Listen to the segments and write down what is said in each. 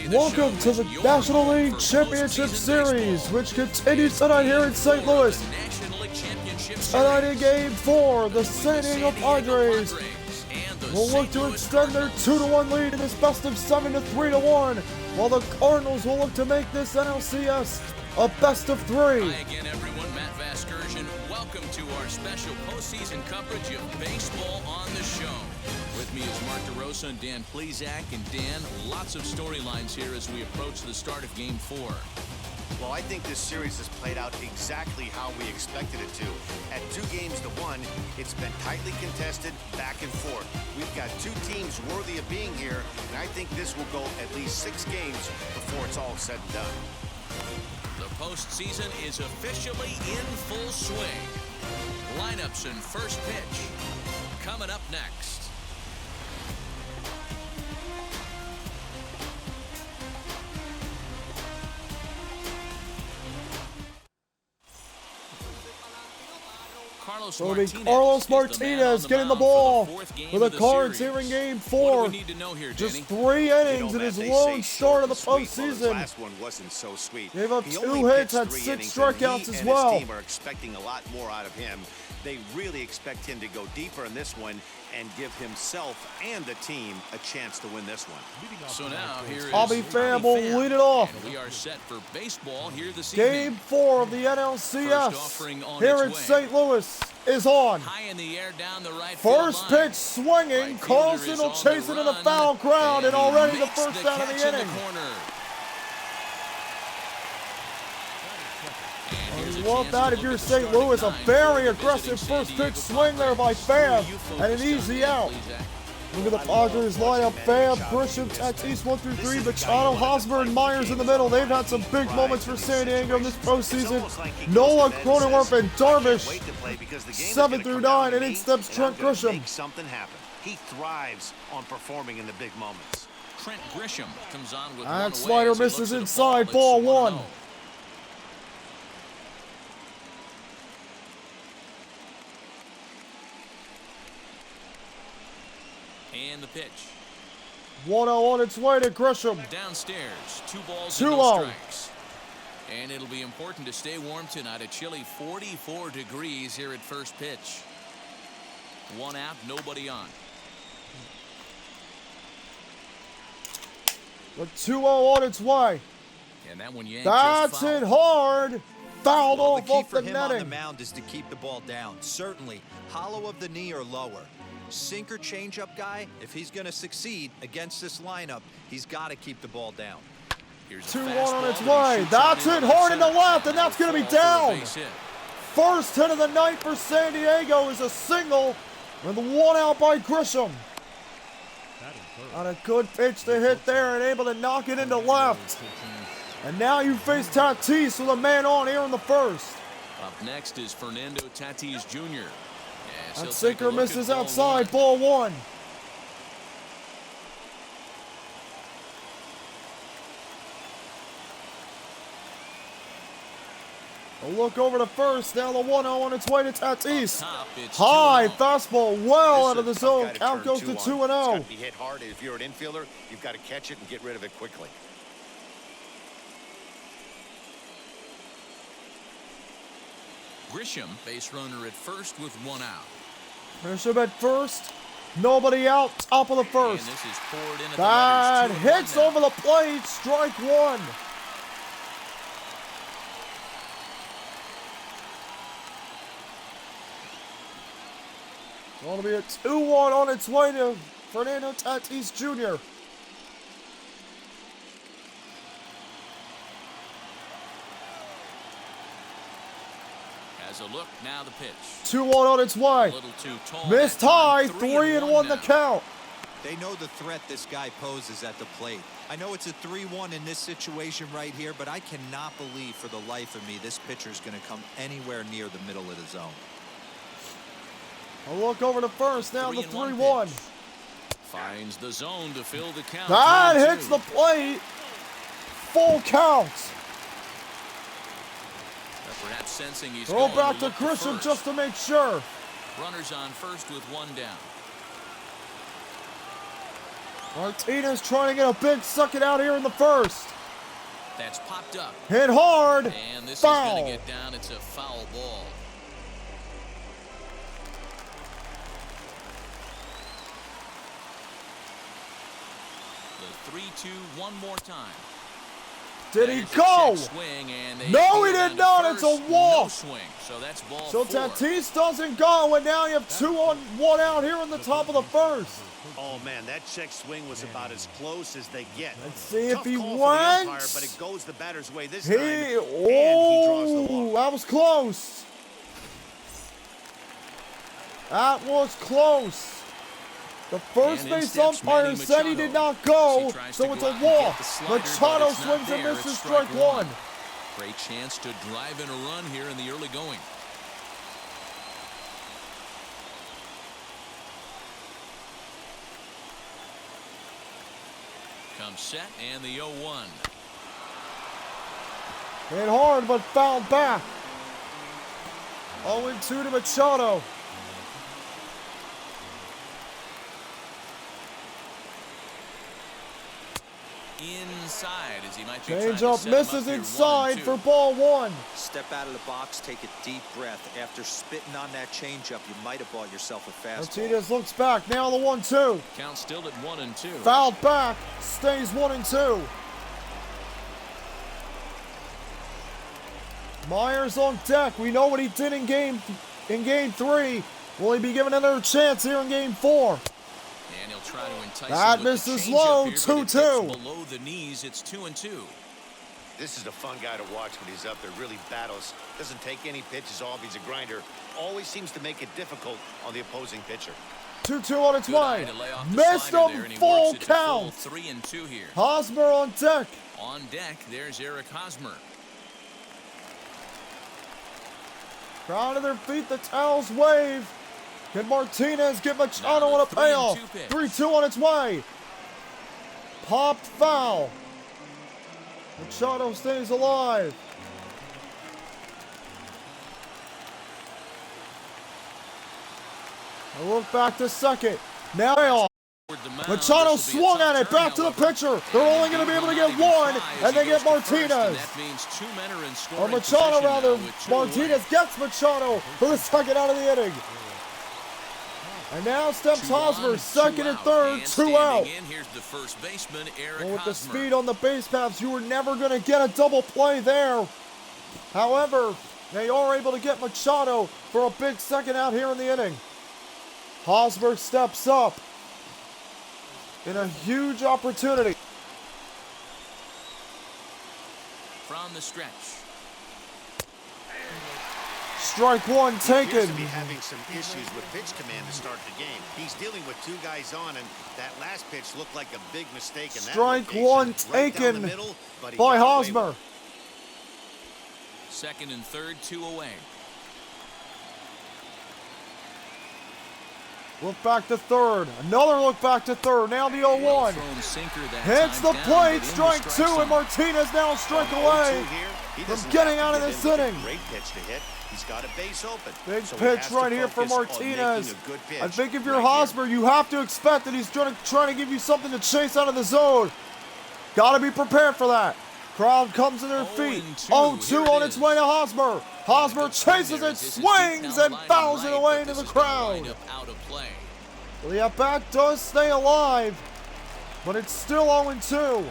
Welcome to the National League Championship Series, which continues tonight here in St. Louis. Tonight in Game 4, the San Diego Padres will look to extend their 2-1 lead in this best-of-7 to 3-1, while the Cardinals will look to make this NLCS a best-of-3. Hi again, everyone. Matt Vasgersian. Welcome to our special postseason coverage of baseball on the show. With me is Mark DeRosa and Dan Plesac. And Dan, lots of storylines here as we approach the start of Game 4. Well, I think this series has played out exactly how we expected it to. At 2-1, it's been tightly contested, back and forth. We've got two teams worthy of being here, and I think this will go at least 6 games before it's all said and done. The postseason is officially in full swing. Lineups and first pitch coming up next. So it'll be Carlos Martinez getting the ball for the Cards here in Game 4. Just 3 innings in his lone start of the postseason. Last one wasn't so sweet. Gave up 2 hits, had 6 strikeouts as well. His team are expecting a lot more out of him. They really expect him to go deeper in this one and give himself and the team a chance to win this one. So now here is Bobby Pham will lead it off. And we are set for baseball here this evening. Game 4 of the NLCS here in St. Louis is on. High in the air down the right First field line. pitch swinging. Carlson will chase it in the foul ground, and already the first out of the inning. Love that if you're St. Louis. A very aggressive first pitch swing there by Pham, and an easy out. Look at the Padres lineup. Pham, Grisham, Tatis 1 through 3, Machado, Hosmer, and Myers in the middle. They've had some big moments for San Diego in this postseason. Nola, Cronenworth, and Darvish 7 through 9, and in steps Trent Grisham. Make something happen. He thrives on performing in the big moments. Trent Grisham comes on with that slider misses inside, ball 1. And the pitch. 1-0 on its way to Grisham. Downstairs, 2 balls, 2-0. no strikes. And it'll be important to stay warm tonight. A chilly 44 degrees here at first pitch. 1 out, nobody on. The 2-0 on its way. And that one yanked. That's it hard. Fouled Well, off the key the for him on the netting. mound is to keep the ball down. Certainly, hollow of the knee or lower. Sinker changeup guy, if he's going to succeed against this lineup, he's got to keep the ball down. 2-1 on its way. That's it hard in the left, and that's going to be down. First hit of the night for San Diego is a single, and the 1 out by Grisham. On a good pitch to hit there and able to knock it into left. And now you face Tatis with a man on here in the first. Up next is Fernando Tatis Jr. That sinker misses outside, ball 1. A look over to first, now the 1-0 on its way to Tatis. High fastball well out of the zone. Count goes to 2-0. It's got to be hit hard. If you're an infielder, you've got to catch it and get rid of it quickly. Grisham, base runner at first with 1 out. Grisham at first, nobody out, top of the first. And this is poured in at that the letters, hits over the plate, strike 1. Going to be a 2-1 on its way to Fernando Tatis Jr. As a look, now the pitch. 2-1 on its way. A little too tall. Missed high, 3-1 the count. They know the threat this guy poses at the plate. I know it's a 3-1 in this situation right here, but I cannot believe for the life of me this pitcher is going to come anywhere near the middle of the zone. A look over to first, now the 3-1. Finds the zone to fill the count. That hits the plate. Full count. Perhaps sensing he's Throw back to Grisham just to make sure. Runners on first with 1 down. Martinez trying to get a big second out here in the first. That's popped up. Hit hard. And this Foul. is going to get down. It's a foul ball. The 3-2 one more time. Did he go? No, he did not. It's a walk. No swing. So that's ball So 4. Tatis doesn't go, and now you have 2-on-1 out here in the top of the first. Oh man, that check swing was about as close as they get. Let's see if Tough he call for the went. umpire, but it goes the batter's way this He, time, and he draws the walk. that was close. That was close. The first And in base steps umpire Manny said he Machado. did not go, He tries so to it's go a out and get walk. the slider, Machado but it's not swings and there. misses It's strike one. Great chance to drive in a run here in the early going. Comes set and the 0-1. Hit hard, but fouled back. 0-2 to Machado. Inside as he might be trying to Change-up set him up misses here, inside 1-2. for ball one. Step out of the box, take a deep breath. After spitting on that changeup, you might have bought yourself a fastball. Martinez looks back, now the 1-2. Count still at 1-2. Fouled back, stays 1-2. Myers on deck. We know what he did in game 3. Will he be given another chance here in game 4? And he'll try to entice That him with misses the low, changeup here, but it 2-2. hits below the knees. It's 2-2. This is a fun guy to watch when he's up there. Really battles. Doesn't take any pitches off. He's a grinder. Always seems to make it difficult on the opposing pitcher. 2-2 on its Good eye way. to lay off the Missed slider there, him, and he full works it to full count. 3-2 here. Hosmer on deck. On deck, there's Eric Hosmer. Crowd to their feet, the towels wave. Can Martinez get Machado Now on a the payoff? 3-2 pitch. 3-2 on its way. Popped foul. Machado stays alive. I look back to second. Now payoff. Machado swung at it, back to the pitcher. They're only going to be able to get one, and they get Martinez. That means 2 men are in Or scoring Machado, position rather. now with 2 Martinez away. gets Machado for the second out of the inning. And now steps 2 on, Hosmer, 2 second and out. third, And 2 standing out. in, here's the first baseman, Eric Well, with the Hosmer. speed on the base paths, you were never going to get a double play there. However, they are able to get Machado for a big second out here in the inning. Hosmer steps up in a huge opportunity. From the stretch. Strike one He taken. appears to be having some issues with pitch command to start the game. He's dealing with 2 guys on, and that last pitch looked like a big mistake in that Strike location. one Right down the taken middle, but he by got away with Hosmer. it. Second and third, 2 away. Look back to third. Another look back to third. Now the 0-1. Thrown sinker that Hits time the down, plate. but in the Strike two, zone. and Martinez now a strike On away 0-2 here, he from doesn't getting have out to of get this in with a inning. Great pitch to hit. He's got a base open. Big So he pitch has to right here for focus on making Martinez. a good pitch I think if you're right here. Hosmer, you have to expect that he's trying to give you something to chase out of the zone. Got to be prepared for that. Crowd comes to their feet. 0-2. 0-2 Here on it its is. way to Hosmer. Hosmer chases There it, is. This is swings, deep down and line fouls it right, away but into this the is gonna crowd. wind up out of play. Well, the at-bat does stay alive, but it's still 0-2.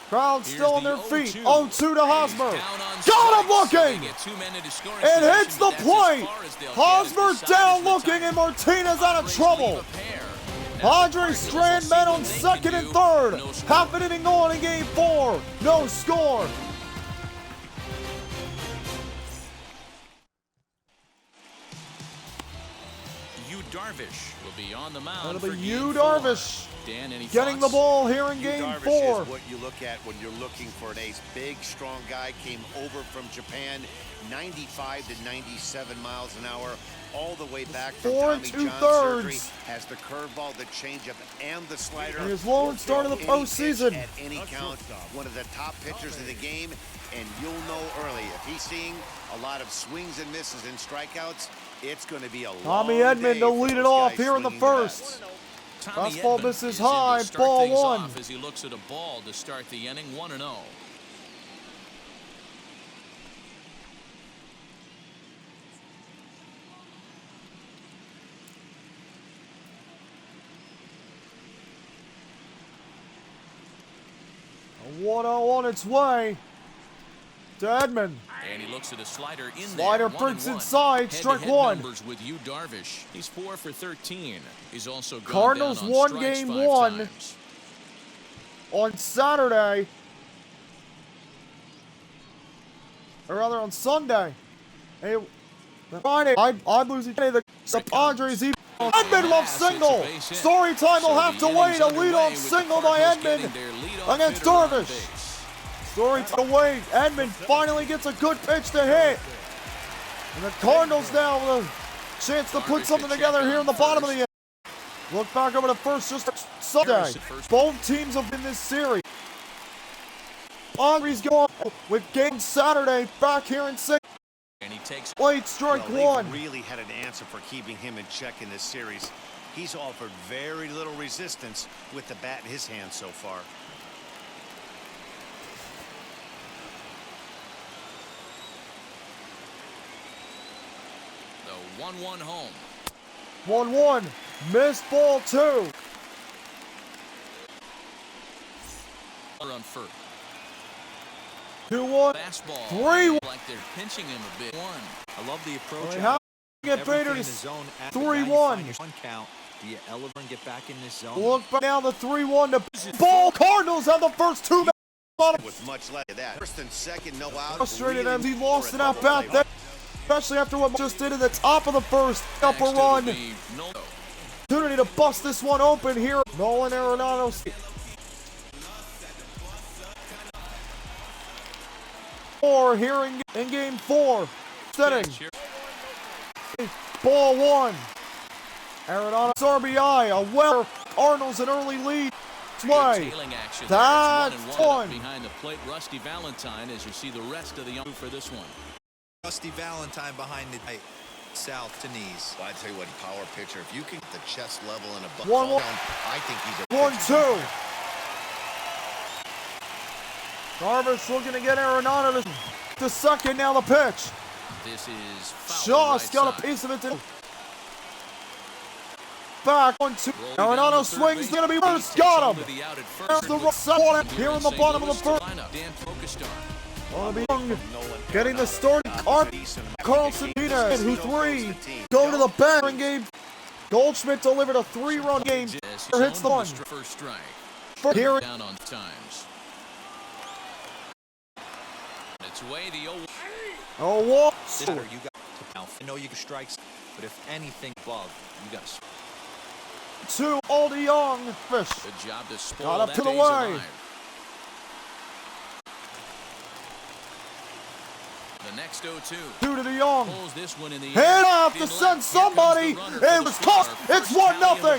Crowd Here's still on the their feet. 0-2. 0-2 to Hosmer. He's down on Got him strikes, so they looking. get 2 men into scoring It position, hits the but that's as plate. far as they'll get as Hosmer the side down is looking, retired. and Martinez out of Padres trouble. leave a pair. Now the Padres Cardinals strand will men see on what they second can and do. third. No score. Half an inning on in game 4. No score. Yu Darvish will be on the mound. That'll for be game Yu 4. Darvish Dan, any getting the thoughts? ball here in Yu game Darvish 4. is what you look at when you're looking for an ace. Big, strong guy, came over from Japan, 95 to 97 miles an hour, all the way back from 4 Tommy John 2/3. surgery. Has the curveball, the changeup, and the slider. And his lone start of the Throw any postseason. pitch At any count, one of the top pitchers in the game, and you'll know early if he's seeing a lot of swings and misses and strikeouts. It's going to be a Tommy long Edman day to for lead it those off guys here in the swinging first. bats. Tommy Fastball Edman misses is in to high, start ball things one. off as he looks at a ball to start the inning, 1-0. A 1-0 on its way to Edman. And he looks at a slider in Slider there. breaks 1-1. inside, strike Head-to-head one. numbers with you, Darvish. He's 4 for 13. He's also gone Cardinals down on won strikes game 5 one. times. On Saturday, or rather on Sunday. Hey, Friday, I'm losing the Padres. Edman love single. Story time will have to wait. A leadoff single by Edman against Darvish. Story time to wait. Edman finally gets a good pitch to hit. And the Cardinals now with a chance to put something together here in the bottom of the inning. Look back over the first just Sunday. Both teams have been this series. Padres go on with game Saturday back here in St. And he takes Late strike one. They really had an answer for keeping him in check in this series. He's offered very little resistance with the bat in his hand so far. the 1-1 home. 1-1. Missed ball two. On first. 2-1. Fastball. 3-1. Like they're pinching him a bit. I love the approach. How get Everything Bader in to the zone. 3-1. One count. Do you elevate and get back in this zone? Look back now the 3-1 to ball. Cardinals have the first two. With much less of that. First and second, no out. Frustrated as he lost an at bat there, especially after what just did at the top of the first. Up a run. Opportunity to bust this one open here. Nolan Arenado. Four here in game four. Setting. Ball one. Arenado's RBI. A well. Cardinals an early lead. Play. That's one. Behind the plate, Rusty Valentine, as you see the rest of the young for this one. Rusty Valentine behind the south to knees. Well, I tell you what, power pitcher. If you can get the chest level and a 1-1. I think he's a 1-2. Darvish looking to get Arenado to second. Now the pitch. This is foul Just right got side. a piece of it. Back 1-2. Arenado swings. Gonna be first. Got him. There's the second here in the bottom of the first. Dan focused on. Gonna be Young getting the start. Carlson Peters, who three. Go to the bench in game. Goldschmidt delivered a 3-run game. Hits the one. First strike. Here. Down on times. It's way the 0. Oh, walk. You got to I know you can strike, but if anything above, you got to. 2. Aldi Young. Fish. Good job to spoil Got up that to the day's way. alive. The next 0-2. 2 to the Young. Pulls this one in the Hit air. up In to left. send Here somebody. comes the runner It for was the tossed. score. It's First tally in the 1-0.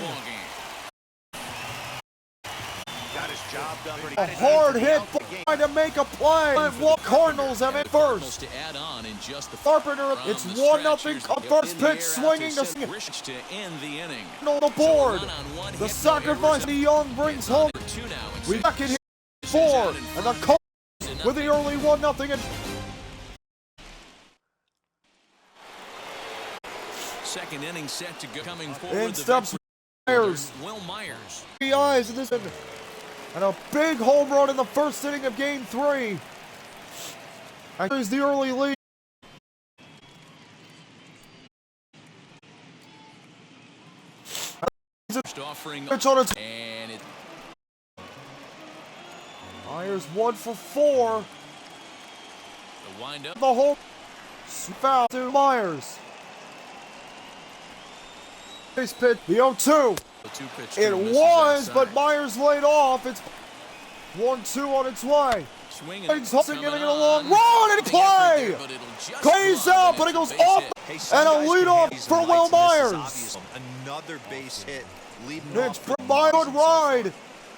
got his job done. A hard hit trying to make a play. Cardinals have it first. To add on in just the Carpenter, it's 1-0. First pitch swinging to to end the inning. on the board. The sacrifice the Young brings home. We back in here 4, and the Cardinals with the early 1-0. And second inning set to go. Coming forward. in steps Myers. Will Myers. 3 eyes in this, and a big home run in the first inning of Game 3. Here's the early lead. Offering Pitch on its and it Myers 1 for 4. the windup. The home foul to Myers. Base pitch, the 0-2. The 2-pitch It misses was, outside. but Myers laid off. It's 1-2 on its way. Swinging, He's giving it a long on. run and The play. effort there, but it'll just Plays run, out, and but it it's a goes base off. hit. Hey, some And a guys can leadoff hit these for lights, Will and this is Myers. obvious. Another base hit leading It's off from the Myers Marlins. ride.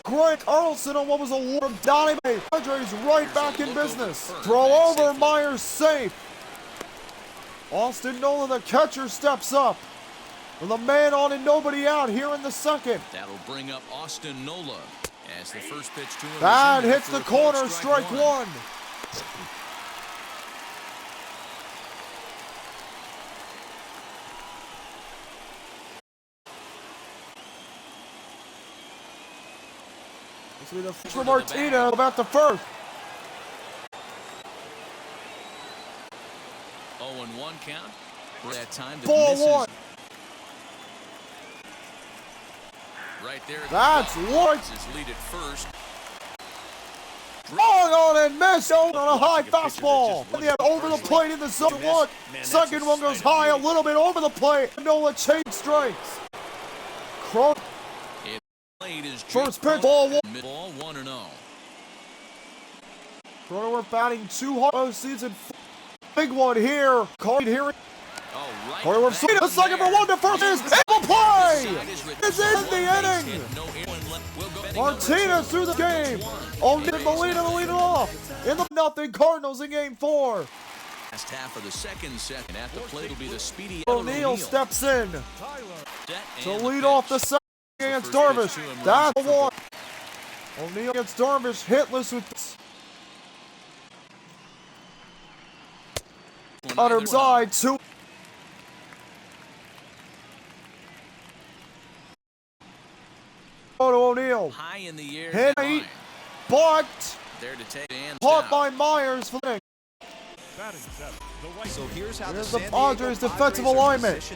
Greg Carlson on what was a look from Donnie Bay. Padres right back in business. Throw over, Myers safe. Austin Nolan, the catcher, steps up. with a man on and nobody out here in the second. That'll bring up Austin Nola as the first pitch to him. That hits the corner, strike one. This will be the pitch for Martino about the first. 0-1 count. For that time, the 4-1. Right there. That's one. Lead at first. Long on and miss on a high fastball. And they have over the plate in the zone one. Second one goes high a little bit over the plate. Nola change strikes. First pitch, ball one. Ball 1-0. Cronenworth batting 2 hard postseason. Big one here. Card here. Cronenworth swinging the second for one to first is able play. Is in the inning. Martinez through the game. O'Neal and Molina to lead it off. In the nothing Cardinals in game 4. Last half of the second set. At the plate will be the speedy O'Neal steps in to lead off the second against Darvish. That's the one. O'Neal against Darvish, hitless with this. Other side, 2. To O'Neal. High in the air. Hit, but there to take caught by Myers for the. So here's how the Padres defensive alignment.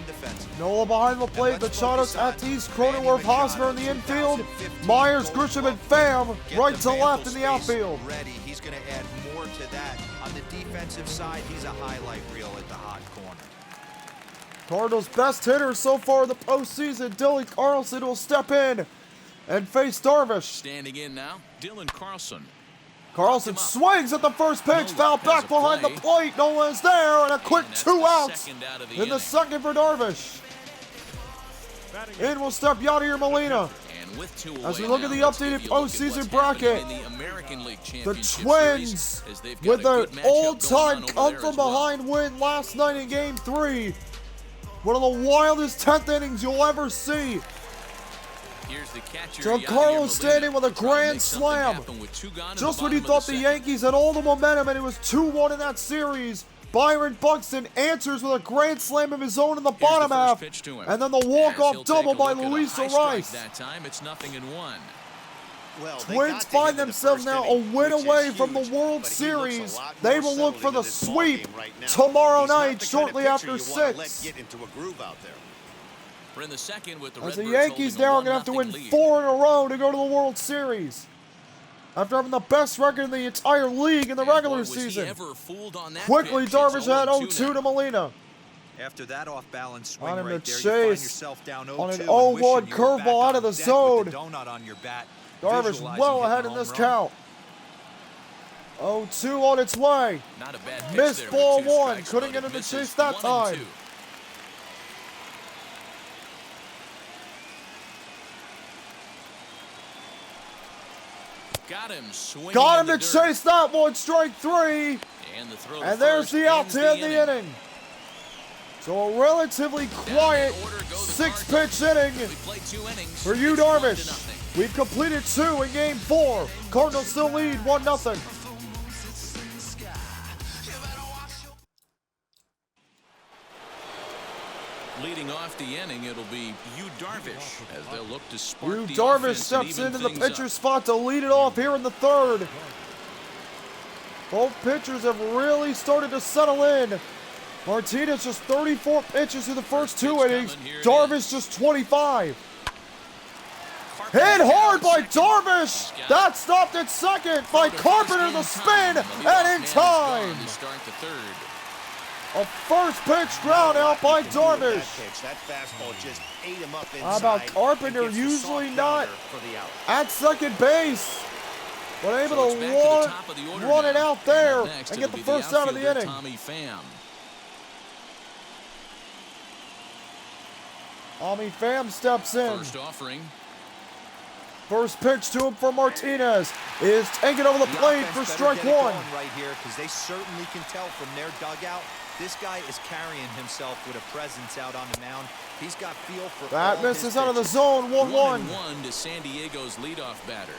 Nola behind the plate, Machado at East, Cronenworth, Hosmer in the infield, Myers, Grisham, and Pham right to left in the outfield. He's going to add more to that. On the defensive side, he's a highlight reel at the hot corner. Cardinals' best hitter so far in the postseason, Dylan Carlson, will step in and face Darvish. Standing in now, Dylan Carlson. Carlson swings at the first pitch, foul back behind the plate. Nola is there, and a quick 2 outs in the second for Darvish. In will step Yadier Molina. As we look at the updated postseason bracket, the Twins, with an all-time come-from-behind win last night in Game 3, one of the wildest 10th innings you'll ever see. Giancarlo standing with a grand slam. Just when you thought the Yankees had all the momentum and it was 2-1 in that series, Byron Buxton answers with a grand slam of his own in the bottom half, and then the walk-off double by Luis Rice. Twins find themselves now a win away from the World Series. They will look for the sweep tomorrow night shortly after 6. We're in the second with the As the Yankees now are going to have to win 4 in a row to go to the World Series. After having the best record in the entire league in the regular season. Quickly, Darvish had 0-2 to Molina. After that off-balance swing on him right to there, chase you find yourself down 0-2 on an 0-1 curveball out of the zone. Darvish well ahead in this count. 0-2 on its way. Missed ball 1. Couldn't get him to chase that time. Got him to chase that one, strike 3. And there's the out to end the inning. So a relatively quiet 6-pitch inning for Yu Darvish. We've completed 2 in Game 4. Cardinals still lead 1-0. Leading off the inning, it'll be Yu Darvish as they'll look to spark the offense. Darvish steps into the pitcher's spot to lead it off here in the 3rd. Both pitchers have really started to settle in. Martinez just 34 pitches through the first 2 innings. Darvish just 25. Hit hard by Darvish. That stopped at second by Carpenter, the spin, and in time. A first pitch ground out by Darvish. How about Carpenter, usually not at second base, but able to run it out there and get the first out of the inning. Tommy Pham steps in. First offering. First pitch to him for Martinez is taken over the plate for strike one. Right here, because they certainly can tell from their dugout, this guy is carrying himself with a presence out on the mound. He's got feel for that all misses his out of the pitches. zone. 1-1. 1-1 to San Diego's leadoff batter.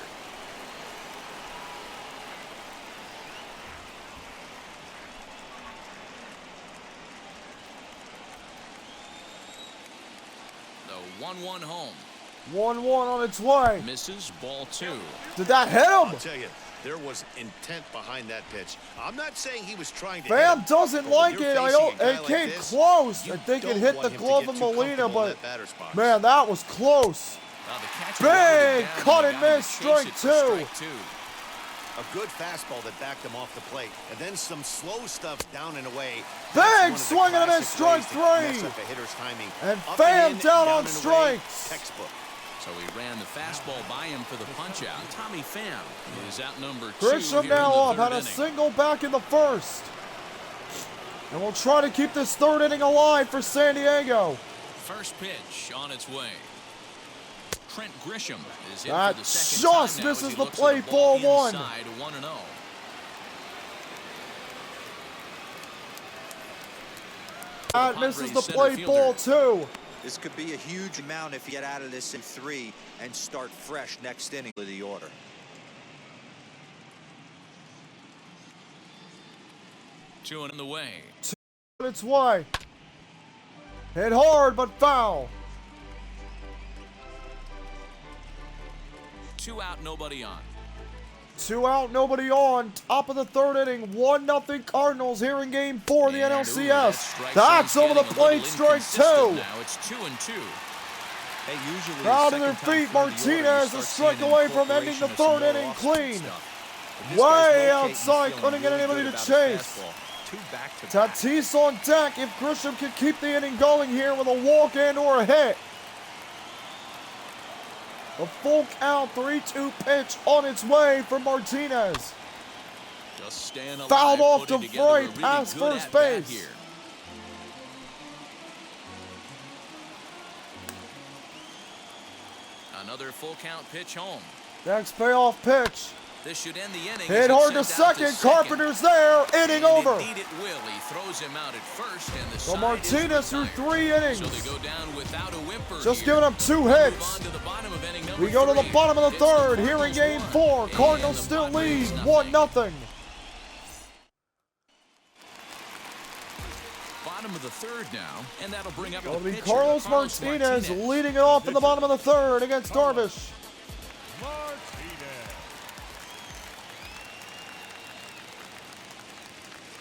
The 1-1 home. 1-1 on its way. Misses, ball 2. Did that hit I'll him? tell you, there was intent behind that pitch. I'm not saying he was trying to Bam hit him, doesn't but when like you're it. I facing don't. a guy It like came this, close. you I think it don't hit want the him to glove get of too Molina, comfortable in but that batter's box. man, that was close. The catcher Big wanted it down, cut and and got him miss, to chase strike it for 2. A good fastball that backed him off the plate, and then some slow stuff down and away. Big swing and a miss, strike 3. And Pham down on strikes. Textbook. So he ran the fastball by him for the punch-out. Tommy Pham is out number 2 Grisham here now in up, the had third a inning. single back in the first. And we'll try to keep this third inning alive for San Diego. First pitch on its way. Trent Grisham is in That for the second just time now as misses he the looks at plate, the ball ball 1. inside, 1-0. That misses the Padres plate, center ball fielder. 2. This could be a huge amount if you get out of this in 3 and start fresh next inning of the order. Two in the way. On its way. Hit hard, but foul. 2 out, nobody on. 2 out, nobody on. Top of the third inning. 1-0 Cardinals here in game 4 of the And, NLCS. that That's over the strike zone's plate, getting a strike little 2. inconsistent now. It's 2-2. Hey, usually Crowd the on their second time feet. through the order, you Martinez start a strike seeing away from ending the incorporation of some third more inning off-speed clean. stuff. But this Way guy's locating, outside, feeling couldn't get really anybody good to about his chase. fastball. 2 back-to-back. Tatis on deck if Grisham can keep the inning going here with a walk and or a hit. A full count 3-2 pitch on its way for Martinez. Just staying alive, Fouled off putting to together a Freud really past good first at-bat base. here. Another full count pitch home. Next payoff pitch. This should end the inning. Hit hard to second. Carpenter's there. Inning over. Indeed it will. He throws him out at first, and the So side Martinez is through retired. 3 innings. So they go down without a whimper Just here. giving up 2 Move hits. on to the bottom of inning number We go to the 3. bottom of the It's third here in Cardinals game 1, 4. and Cardinals the still Padres lead 0. 1-0. Bottom of the third now, and that'll bring up It'll the be pitcher, Carlos Martinez leading it off in the bottom of the third against Darvish.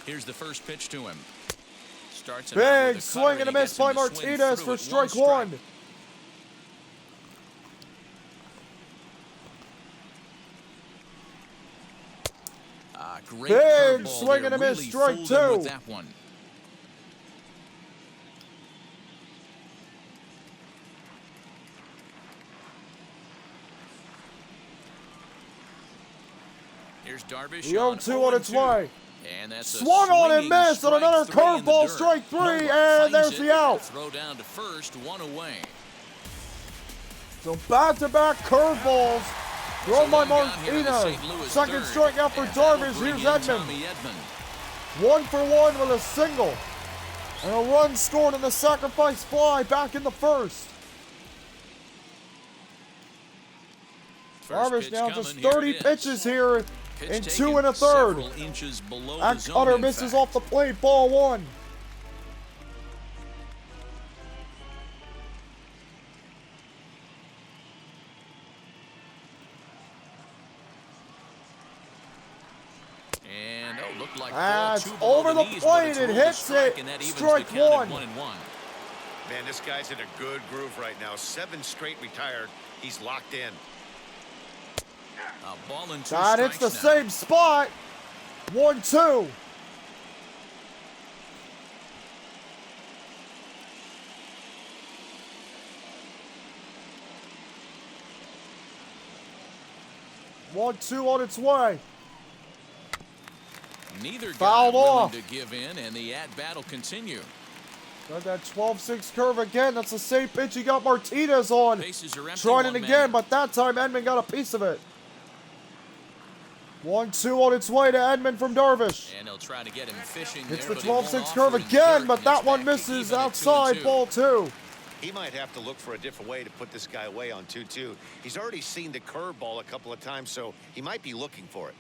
Here's the first pitch to him. Starts him out with Big a swing cutter, and a he miss gets him by to swing Martinez through for it. strike 1. Great Big curveball swing there. and a miss, Really strike fooled him with 2. that one. Here's Darvish. The 0-2 on its way. And that's a Swung on and swinging missed on strike another 3 in the curveball, dirt. strike 3, Noah and finds there's it. the out. Throw down to first, 1 away. So back-to-back curveballs thrown by One down here to Martinez. St. Louis Second third. strikeout for And that'll Darvish. bring Here's in Edmund. Tommy Edman. 1 for 1 with a single. And a run scored in the sacrifice fly back in the first. First Darvish pitch now coming, just here 30 it is. pitches here Pitch in taken 2 1/3. several inches below the That zone, cutter in misses fact. off the plate, ball 1. And looked like That's ball 2 below over the knees, but plate. it's It ruled a hits strike, it. and that evens the Strike count at 1. 1-1. Man, this guy's in a good groove right now. 7 straight retired. He's locked in. A ball and 2 That hits the strikes now. same spot. 1-2. One, 2 on its way. Neither guy Fouled willing off. to give in, and the at-bat will continue. Got that 12-6 curve again. That's the same pitch he got Martinez on. Bases are empty, Trying it one again, man. but that time Edman got a piece of it. 1-2 on its way to Edman from Darvish. And he'll try to get him fishing It's there, the but he won't 12-6 offer curve in again, dirt, but and that it's one back to misses even at outside, 2-2. ball 2. He might have to look for a different way to put this guy away on 2-2. He's already seen the curveball a couple of times, so he might be looking for it.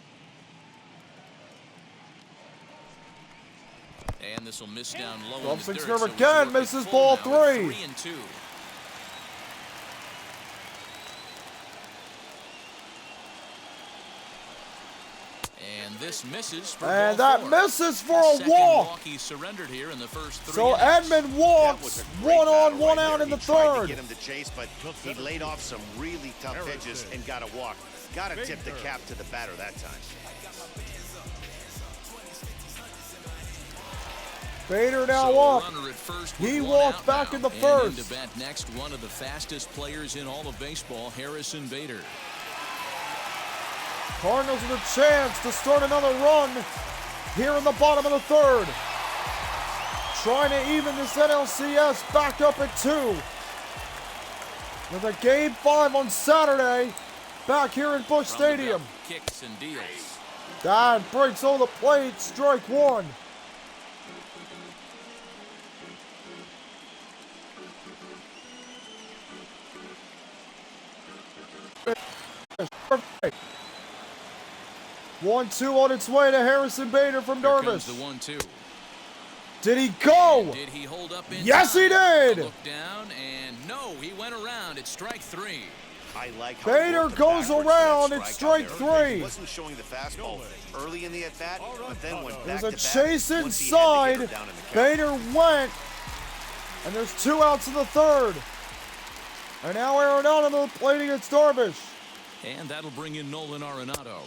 And this will miss down low in the 12-6 dirt, curve so he's again, working misses full ball now at 3. 3-2. And this misses for And ball that 4. misses for The a second walk. He surrendered here in the first 3 So innings. Edman That walks, was a great 1 on, battle 1 right out there. in the He tried to third. get him to chase, but he laid off some really tough pitches and got a walk. Got to tip the cap to the batter that time. Bader now So a up. runner at first with He one walked out back now. in the And first. into bat next, one of the fastest players in all of baseball, Harrison Bader. Cardinals with a chance to start another run here in the bottom of the third. Trying to even this NLCS back up at 2. With a Game 5 on Saturday back here in Busch From the Stadium. belt, kicks and deals. That breaks over the plate, strike 1. Perfect. 1-2 on its way to Harrison Bader from Here comes the Darvish. 1-2. Did he go? Did he hold up in Yes, he time? did. A look down, and no, he went around. It's strike 3. I like how Bader he worked goes backwards around, for that it's strike strike out there. 3. He wasn't showing the fastball early in the at-bat, but then went There's back a to back chase once he had to inside. get her down in the count. Bader went. And there's 2 outs in the third. And now Arenado to the plate against Darvish. And that'll bring in Nolan Arenado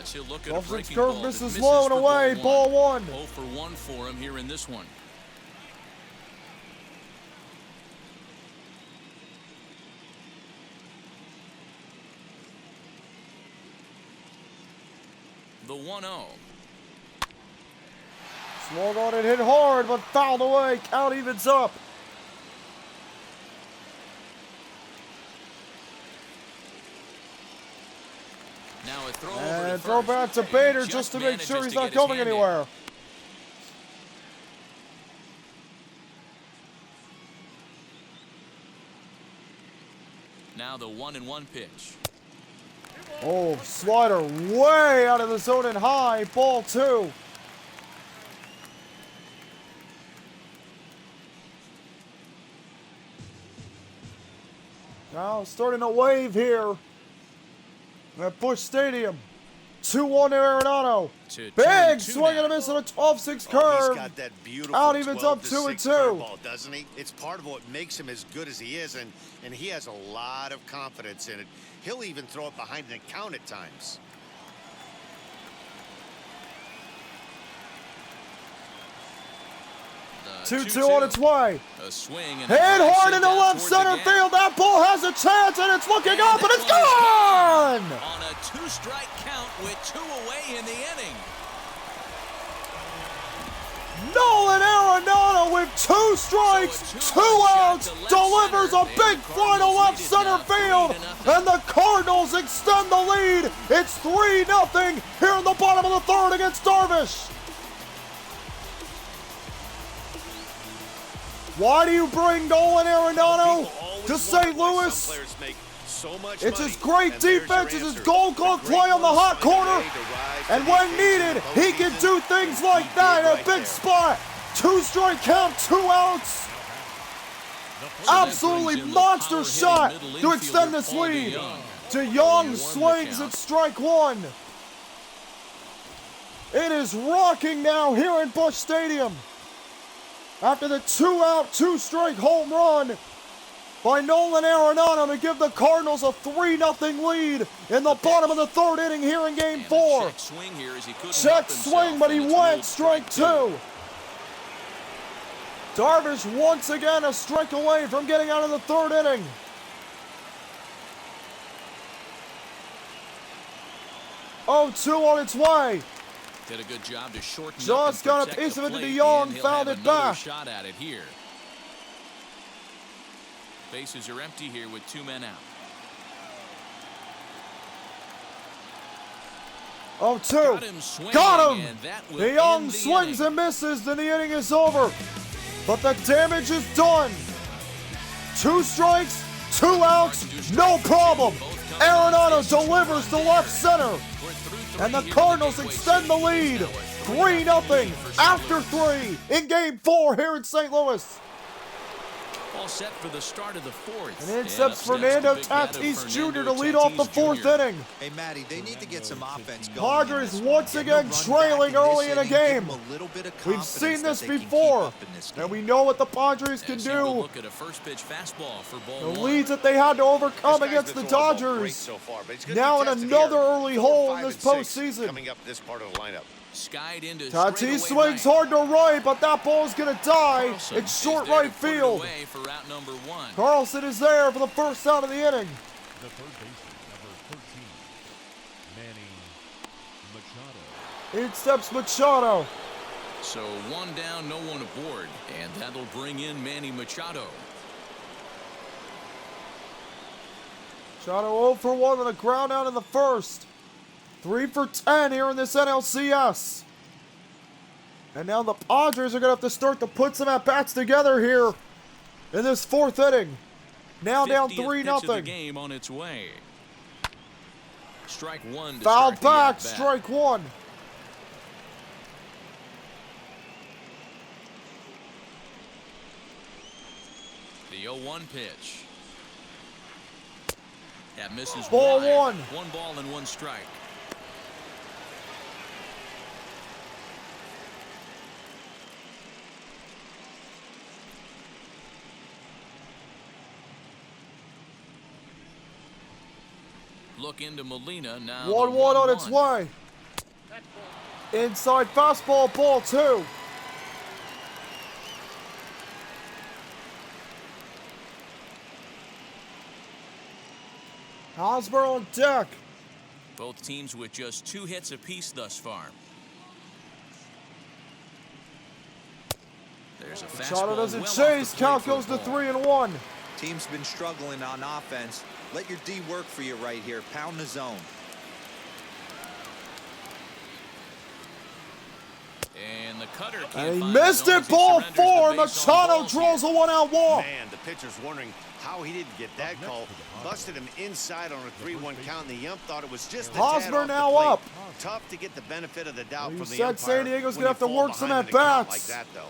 as he'll look at a 12-6 breaking curve ball that misses misses low and for away, ball 1. 0 for 1 for him here in this one. The 1-0. Swung on and hit hard, but fouled away. Count evens up. Now a throw over And to throw first. back to And Bader he just to make sure manages he's to not get his going hand in. anywhere. Now the 1-1 pitch. Oh, slider way out of the zone and high. Ball 2. Now starting a wave here at Busch Stadium. 2-1 to Arenado. To Big 2-2 swing now. and a miss on a 12-6 Oh, curve. he's got that beautiful Out evens up 12-6 2-2. curveball, doesn't he? It's part of what makes him as good as he is, and he has a lot of confidence in it. He'll even throw it behind the count at times. The 2-2 on its way. A swing and Hit a drive hard sent into out left toward the center gap. field. That ball has a chance, and it's looking And up, and that it's one is gone! On a 2-strike count with 2 away in the inning. Nolan Arenado with 2 strikes, So a 2 2-run outs, shot to left delivers center, a big and the fly to Cardinals left lead it center now field, 3-0. and the Cardinals extend the lead. It's 3-0 here in the bottom of the third against Darvish. Why do you bring Nolan Arenado to St. Louis? It's his great defense, it's his gold glove play on the hot corner, and when needed, he can do things like that in a big spot. 2-strike count, 2 outs. Absolutely monster shot to extend this lead. DeYoung swings at strike 1. It is rocking now here in Busch Stadium. After the 2-out, 2-strike home run by Nolan Arenado to give the Cardinals a 3-0 lead in the bottom of the third inning here in Game 4. Check swing here as he couldn't Check help himself, swing, but he and it's went ruled strike 2. Darvish once again a strike away from getting out of the third inning. Oh, 2 on its way. Did a good job to shorten Just up and got a protect piece the of it to plate, DeYoung, and he'll fouled have it another back. shot at it here. Bases are empty here with 2 men out. 0-2. Got him! DeYoung swings and misses, then the inning is over. But the damage is done. 2 strikes, 2 outs, no problem. Arenado delivers to left center. And the Cardinals extend the lead. 3-0 after 3 in Game 4 here in St. Louis. All set for the start of the 4th. And in steps Fernando Tatis Jr. to lead off the 4th inning. Hey, Matty, they need to get some offense going. Padres once again trailing early in a game. We've seen this before, and we know what the Padres can do. The leads that they had to overcome against the Dodgers. Now in another early hole in this postseason. Coming up this part of the lineup. Tatis swings hard to right, but that ball's going to die. It's short right field. Carlson is there for the first out of the inning. The third baseman, number 13, Manny Machado. In steps Machado. So 1 down, no one aboard, and that'll bring in Manny Machado. Machado 0 for 1 on a ground out in the first. 3 for 10 here in this NLCS. And now the Padres are going to have to start to put some at-bats together here in this 4th inning. Now down 3-0. Game on its way. Strike 1. Foul back, strike 1. The 0-1 pitch. That misses. Ball wide. 1. 1 ball and 1 strike. Look into Molina now. 1-1 on its way. Inside fastball, ball 2. Hosmer on deck. Both teams with just 2 hits apiece thus far. There's a fastball. Machado doesn't well chase. off the Count plate goes for to a ball. 3-1. Team's been struggling on offense. Let your D work for you right here. Pound the zone. And the cutter can't And he find missed the zone it. as he Ball surrenders the 4. base on Machado balls draws a here. 1-out walk. Man, the pitcher's wondering how he didn't get that call. Busted him inside on a 3-1 count, and the ump thought it was just a tad Hosmer off the now plate. up. Tough to get the benefit of the doubt You from the said umpire San Diego's when gonna have you to fall work some behind in a count at-bats. like that, though.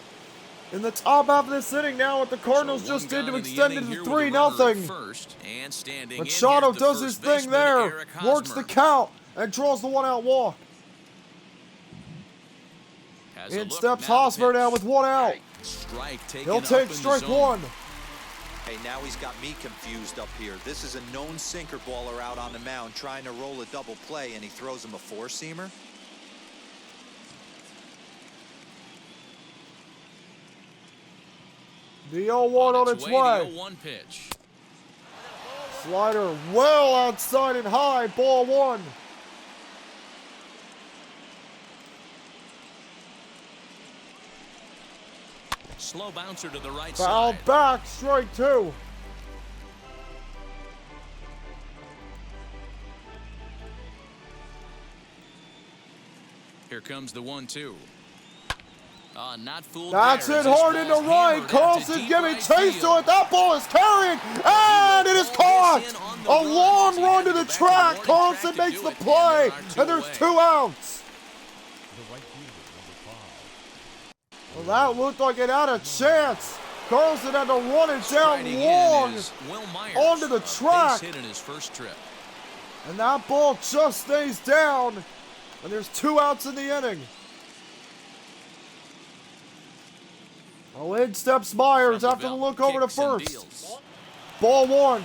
In the top half of this inning now, what the Cardinals So just 1 did to gun in the extend it inning to here with the runner at 3-0. first, and standing in Machado here's the does his first thing baseman, there, Eric works the Hosmer. count, and draws the 1-out walk. Has a In look, steps now the Hosmer pitch. now with 1 out. Strike taken He'll up take in the strike zone. 1. Hey, now he's got me confused up here. This is a known sinker baller out on the mound trying to roll a double play, and he throws him a 4-seamer. The 0-1 on its The way. 0-1 pitch. Slider well outside and high. Ball 1. Slow bouncer to the right Foul side. back. Strike 2. Here comes the 1-2. Not fooled. That's there it as this hard into ball's right. hammered out to Carlson deep giving right chase to field. it. That ball is carrying, and it is caught. A long run to the track. Carlson makes the play, and there's 2 outs. The right fielder, number 5. Well, that looked like it had a chance. Carlson had to run it down Riding long in is Will Myers, onto the a track. base hit in his first trip. And that ball just stays down. And there's 2 outs in the inning. Oh, in steps Myers From after the belt, look over to kicks and first. deals. Ball 1.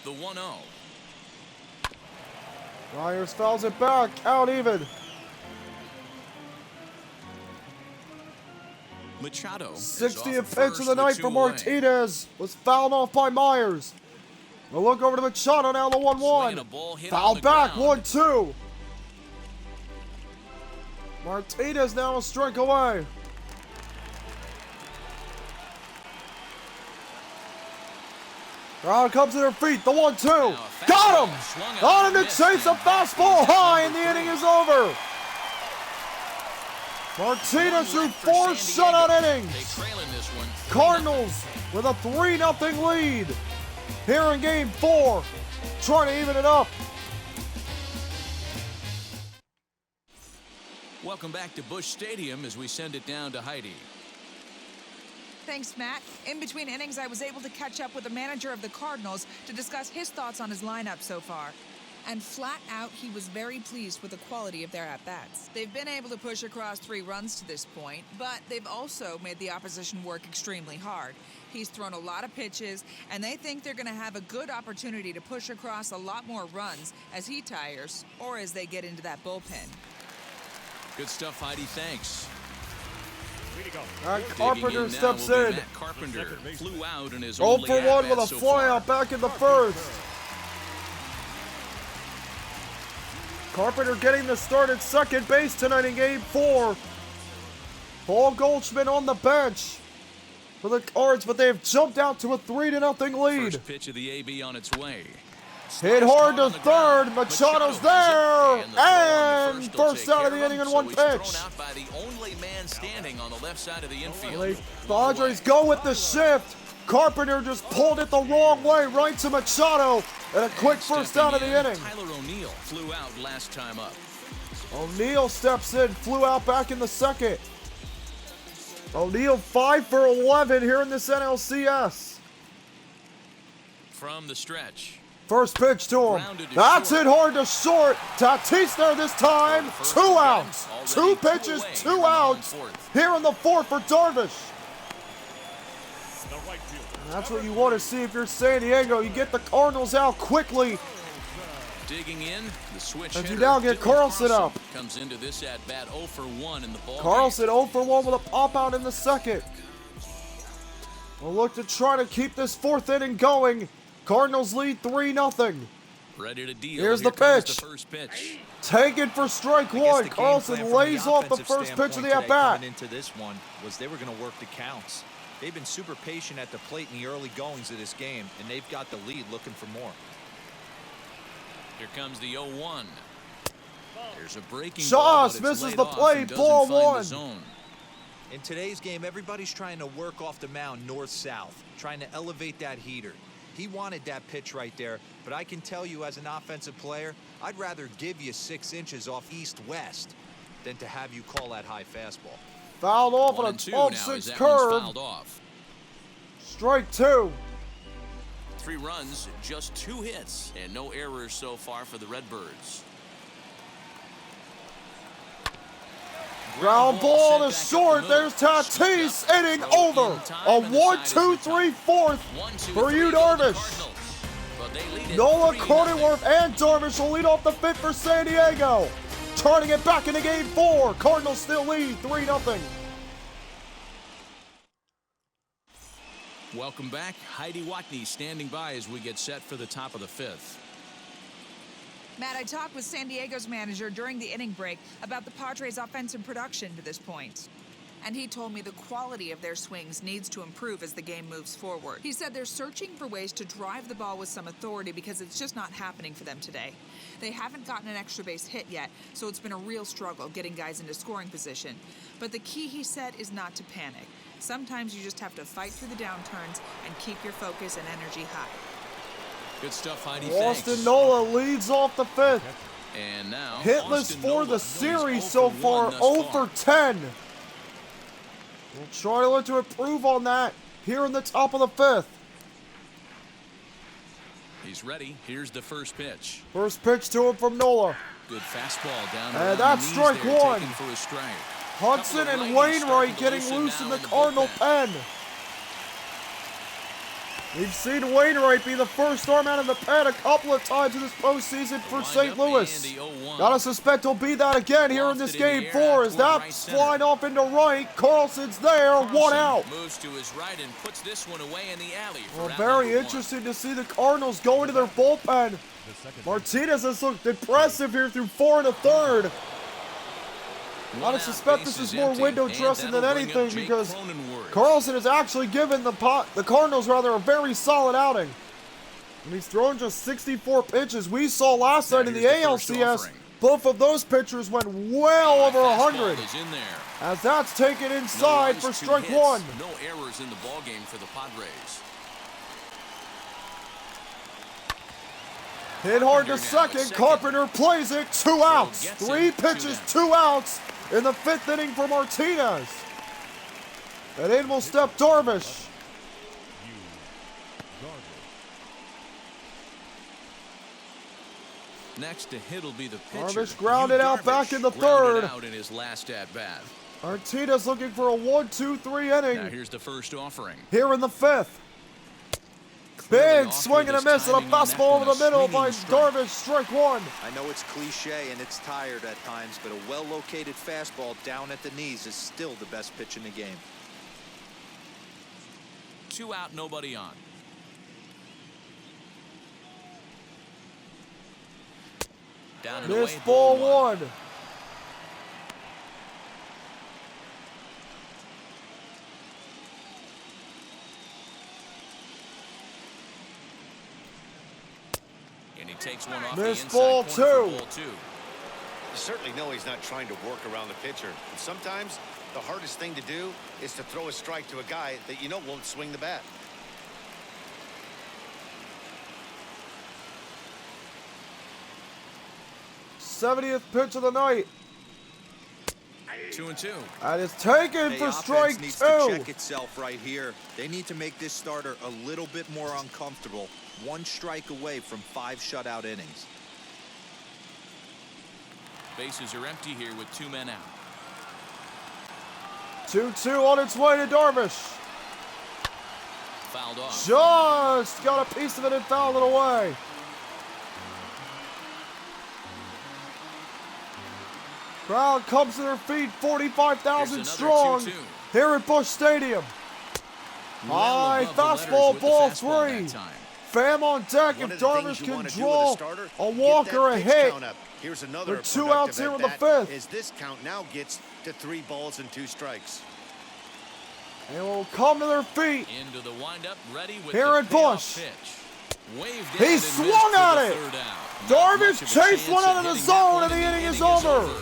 The 1-0. Myers fouls it back. Out even. Machado. is 60th off pitch first of the with night 2 for away. Martinez. Was fouled off by Myers. A look over to Machado now, the Swinging a 1-1. ball hit Foul on the back, ground. 1-2. Martinez now a strike away. Crowd comes to their feet. The 1-2. Got him! On him to chase a fastball high, and the inning is over. Martinez threw 4 shutout innings. Cardinals with a 3-0 lead here in Game 4, trying to even it up. Welcome back to Busch Stadium as we send it down to Heidi. Thanks, Matt. In between innings, I was able to catch up with the manager of the Cardinals to discuss his thoughts on his lineup so far. And flat out, he was very pleased with the quality of their at-bats. They've been able to push across 3 runs to this point, but they've also made the opposition work extremely hard. He's thrown a lot of pitches, and they think they're going to have a good opportunity to push across a lot more runs as he tires or as they get into that bullpen. Good stuff, Heidi. Thanks. Carpenter steps in. Carpenter flew out in his 0 for 1 with a flyout back in the first. Carpenter getting the start at second base tonight in Game 4. Paul Goldschmidt on the bench for the Cards, but they have jumped out to a 3-0 lead. First pitch of the AB on its way. Hit hard to third. Machado's there, and first out of the inning in 1 pitch. Out by the only man standing on the left side of the infield. The Padres go with the shift. Carpenter just pulled it the wrong way, right to Machado, and a quick first out of the inning. Tyler O'Neill flew out last time up. O'Neill steps in, flew out back in the second. O'Neill 5 for 11 here in this NLCS. From the stretch. First pitch to him. That's it hard to short. Tatis there this time. 2 outs. 2 pitches, 2 outs. Here in the 4th for Darvish. That's what you want to see if you're San Diego. You get the Cardinals out quickly. Digging in, the switch as you now get Carlson up. Comes into this at bat 0 for 1 in the ball. Carlson 0 for 1 with a pop out in the second. We'll look to try to keep this 4th inning going. Cardinals lead 3-0. Ready to deal. Here's the pitch. The first pitch. Taken for strike 1. Carlson lays off the first pitch of the at-bat. Into this one was they were going to work the counts. They've been super patient at the plate in the early goings of this game, and they've got the lead looking for more. Here comes the 0-1. There's a breaking Shaw ball, misses the plate, ball 1. In today's game, everybody's trying to work off the mound north-south, trying to elevate that heater. He wanted that pitch right there, but I can tell you as an offensive player, I'd rather give you 6 inches off east-west than to have you call that high fastball. Fouled off on a 12-6 curve. Strike 2. 3 runs, just 2 hits, and no errors so far for the Redbirds. Ground ball to short. There's Tatis. Inning over. A 1-2-3-4 for you, Darvish. Nola, Cronenworth, and Darvish will lead off the 5th for San Diego. Trying to get back into Game 4. Cardinals still lead 3-0. Welcome back. Heidi Watney standing by as we get set for the top of the 5th. Matt, I talked with San Diego's manager during the inning break about the Padres' offensive production to this point. And he told me the quality of their swings needs to improve as the game moves forward. He said they're searching for ways to drive the ball with some authority because it's just not happening for them today. They haven't gotten an extra base hit yet, so it's been a real struggle getting guys into scoring position. But the key, he said, is not to panic. Sometimes you just have to fight through the downturns and keep your focus and energy high. Good stuff, Heidi. Austin Nola leads off the 5th. And now hitless for the series so far, 0 for 10. We'll try to look to improve on that here in the top of the 5th. He's ready. Here's the first pitch. First pitch to him from Nola. Good fastball down. And that's strike 1. For a strike. Hudson and Wainwright getting loose in the Cardinal pen. We've seen Wainwright be the first arm out of the pen a couple of times in this postseason for St. Louis. Gotta suspect he'll be that again here in this Game 4 as that's flying off into right. Carlson's there, 1 out. Moves to his right and puts this one away in the alley. Well, very interesting to see the Cardinals go into their bullpen. Martinez has looked impressive here through 4 1/3. I suspect this is more window dressing than anything because Carlson has actually given the Cardinals a very solid outing. And he's thrown just 64 pitches. We saw last night in the ALCS, both of those pitchers went well over 100. As that's taken inside for strike one. No errors in the ballgame for the Padres. Hit hard to second. Carpenter plays it. 2 outs. 3 pitches, 2 outs in the 5th inning for Martinez. And in will step Darvish. Next to hit will be the pitcher. Darvish grounded out back in the 3rd. Out in his last at bat. Martinez looking for a 1-2-3 inning. Now here's the first offering. Here in the 5th. Big swing and a miss and a fastball over the middle by Darvish. Strike one. I know it's cliche and it's tired at times, but a well-located fastball down at the knees is still the best pitch in the game. 2 out, nobody on. Down and away, Missed ball one. And he takes one off Missed the ball inside corner for two. ball 2. You certainly know he's not trying to work around the pitcher. And sometimes the hardest thing to do is to throw a strike to a guy that you know won't swing the bat. '70th pitch of the night. 2-2. That is taken for strike needs two. to check itself right here. They need to make this starter a little bit more uncomfortable. 1 strike away from 5 shutout innings. Bases are empty here with 2 men out. 2-2 on its way to Darvish. Fouled off. Just got a piece of it and fouled it away. Crowd comes to their feet, 45,000 strong 2-2. here at Busch Stadium. High fastball, ball 3. Fam on deck if Darvish can draw a walk or a hit. Here's another With 2 outs here in the 5th. As this count now gets to 3 balls and 2 strikes. And will come to their feet. Into the windup, ready with Here the at Busch. pitch. Waved He in and swung missed at for the it. 3rd out. Darvish Much of a chased chance one out of at the hitting that zone one, and the inning is over. over.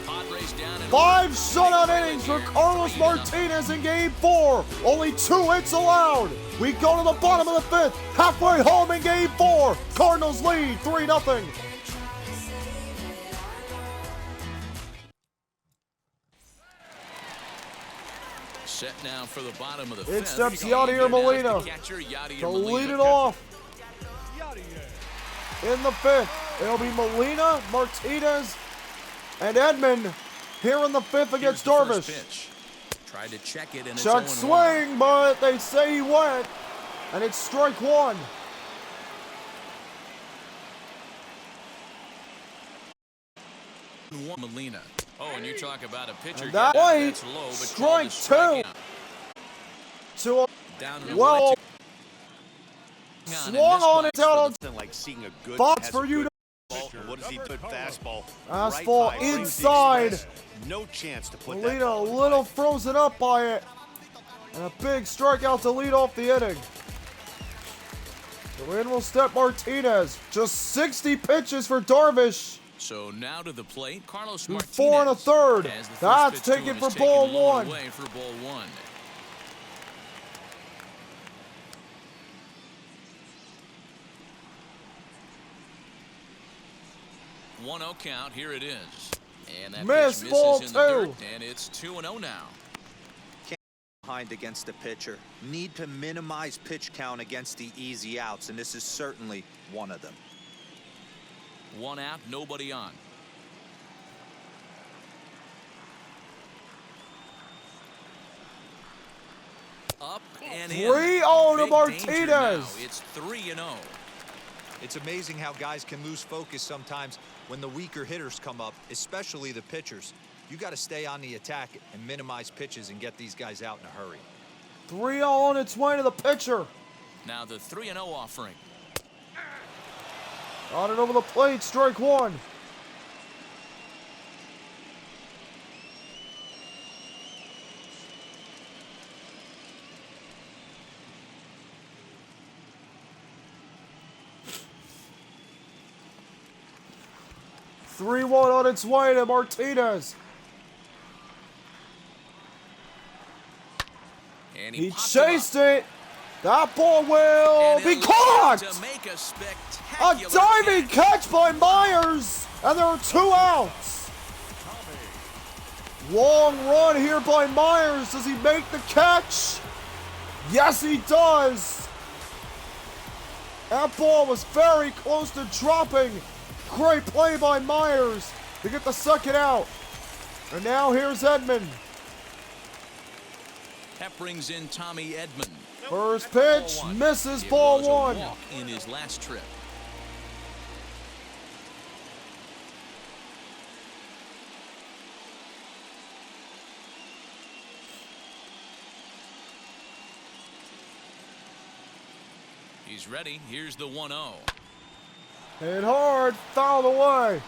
Padres down and 5 away. shutout innings for Carlos Martinez in Game 4. Only 2 hits allowed. We go to the bottom of the 5th. Halfway home in Game 4. Cardinals lead 3-0. Set now for the bottom of the 5th. It steps Yadier Molina to lead it off in the 5th. It'll be Molina, Martinez, and Edman here in the 5th against Darvish. Tried to check it and it's Check 0-1. swing, but they say he went, and it's strike one. Molina. Oh, and you talk about a pitcher. And that yeah, way, that's low, but strike called a two. strikeout. Down and well, away. swung on it out on Nothing like seeing a good Fox has for a you good ball, and what does he put fastball? Fastball right by, brings the inside. express. No chance to put that Molina a ball in little play. frozen up by it. And a big strikeout to lead off the inning. So in will step Martinez. Just 60 pitches for Darvish. So now to the plate, Carlos Through Martinez. 4 1/3. As the first That's pitch to taken him for is ball taken low one. away for ball 1. One-0 count. Here it is, and that Missed pitch ball misses in the dirt, 2. and it's 2-0 now. Behind against the pitcher. Need to minimize pitch count against the easy outs, and this is certainly one of them. 1 out, nobody on. Up and in. 3-0 to Big Martinez. danger now. It's 3-0. It's amazing how guys can lose focus sometimes when the weaker hitters come up, especially the pitchers. You got to stay on the attack and minimize pitches and get these guys out in a hurry. 3-0 on its way to the pitcher. Now the 3-0 offering. On it over the plate, strike one. 3-1 on its way to Martinez. And He popped chased up. it. That ball will And be it caught. to make a A spectacular diving catch. catch by Myers, and there are 2 outs. Long run here by Myers. Does he make the catch? Yes, he does. That ball was very close to dropping. Great play by Myers to get the second out. And now here's Edman. That brings in Tommy Edman. First pitch, Ball one. misses It ball was a 1. walk in his last trip. He's ready. Here's the 1-0. Hit hard, fouled away.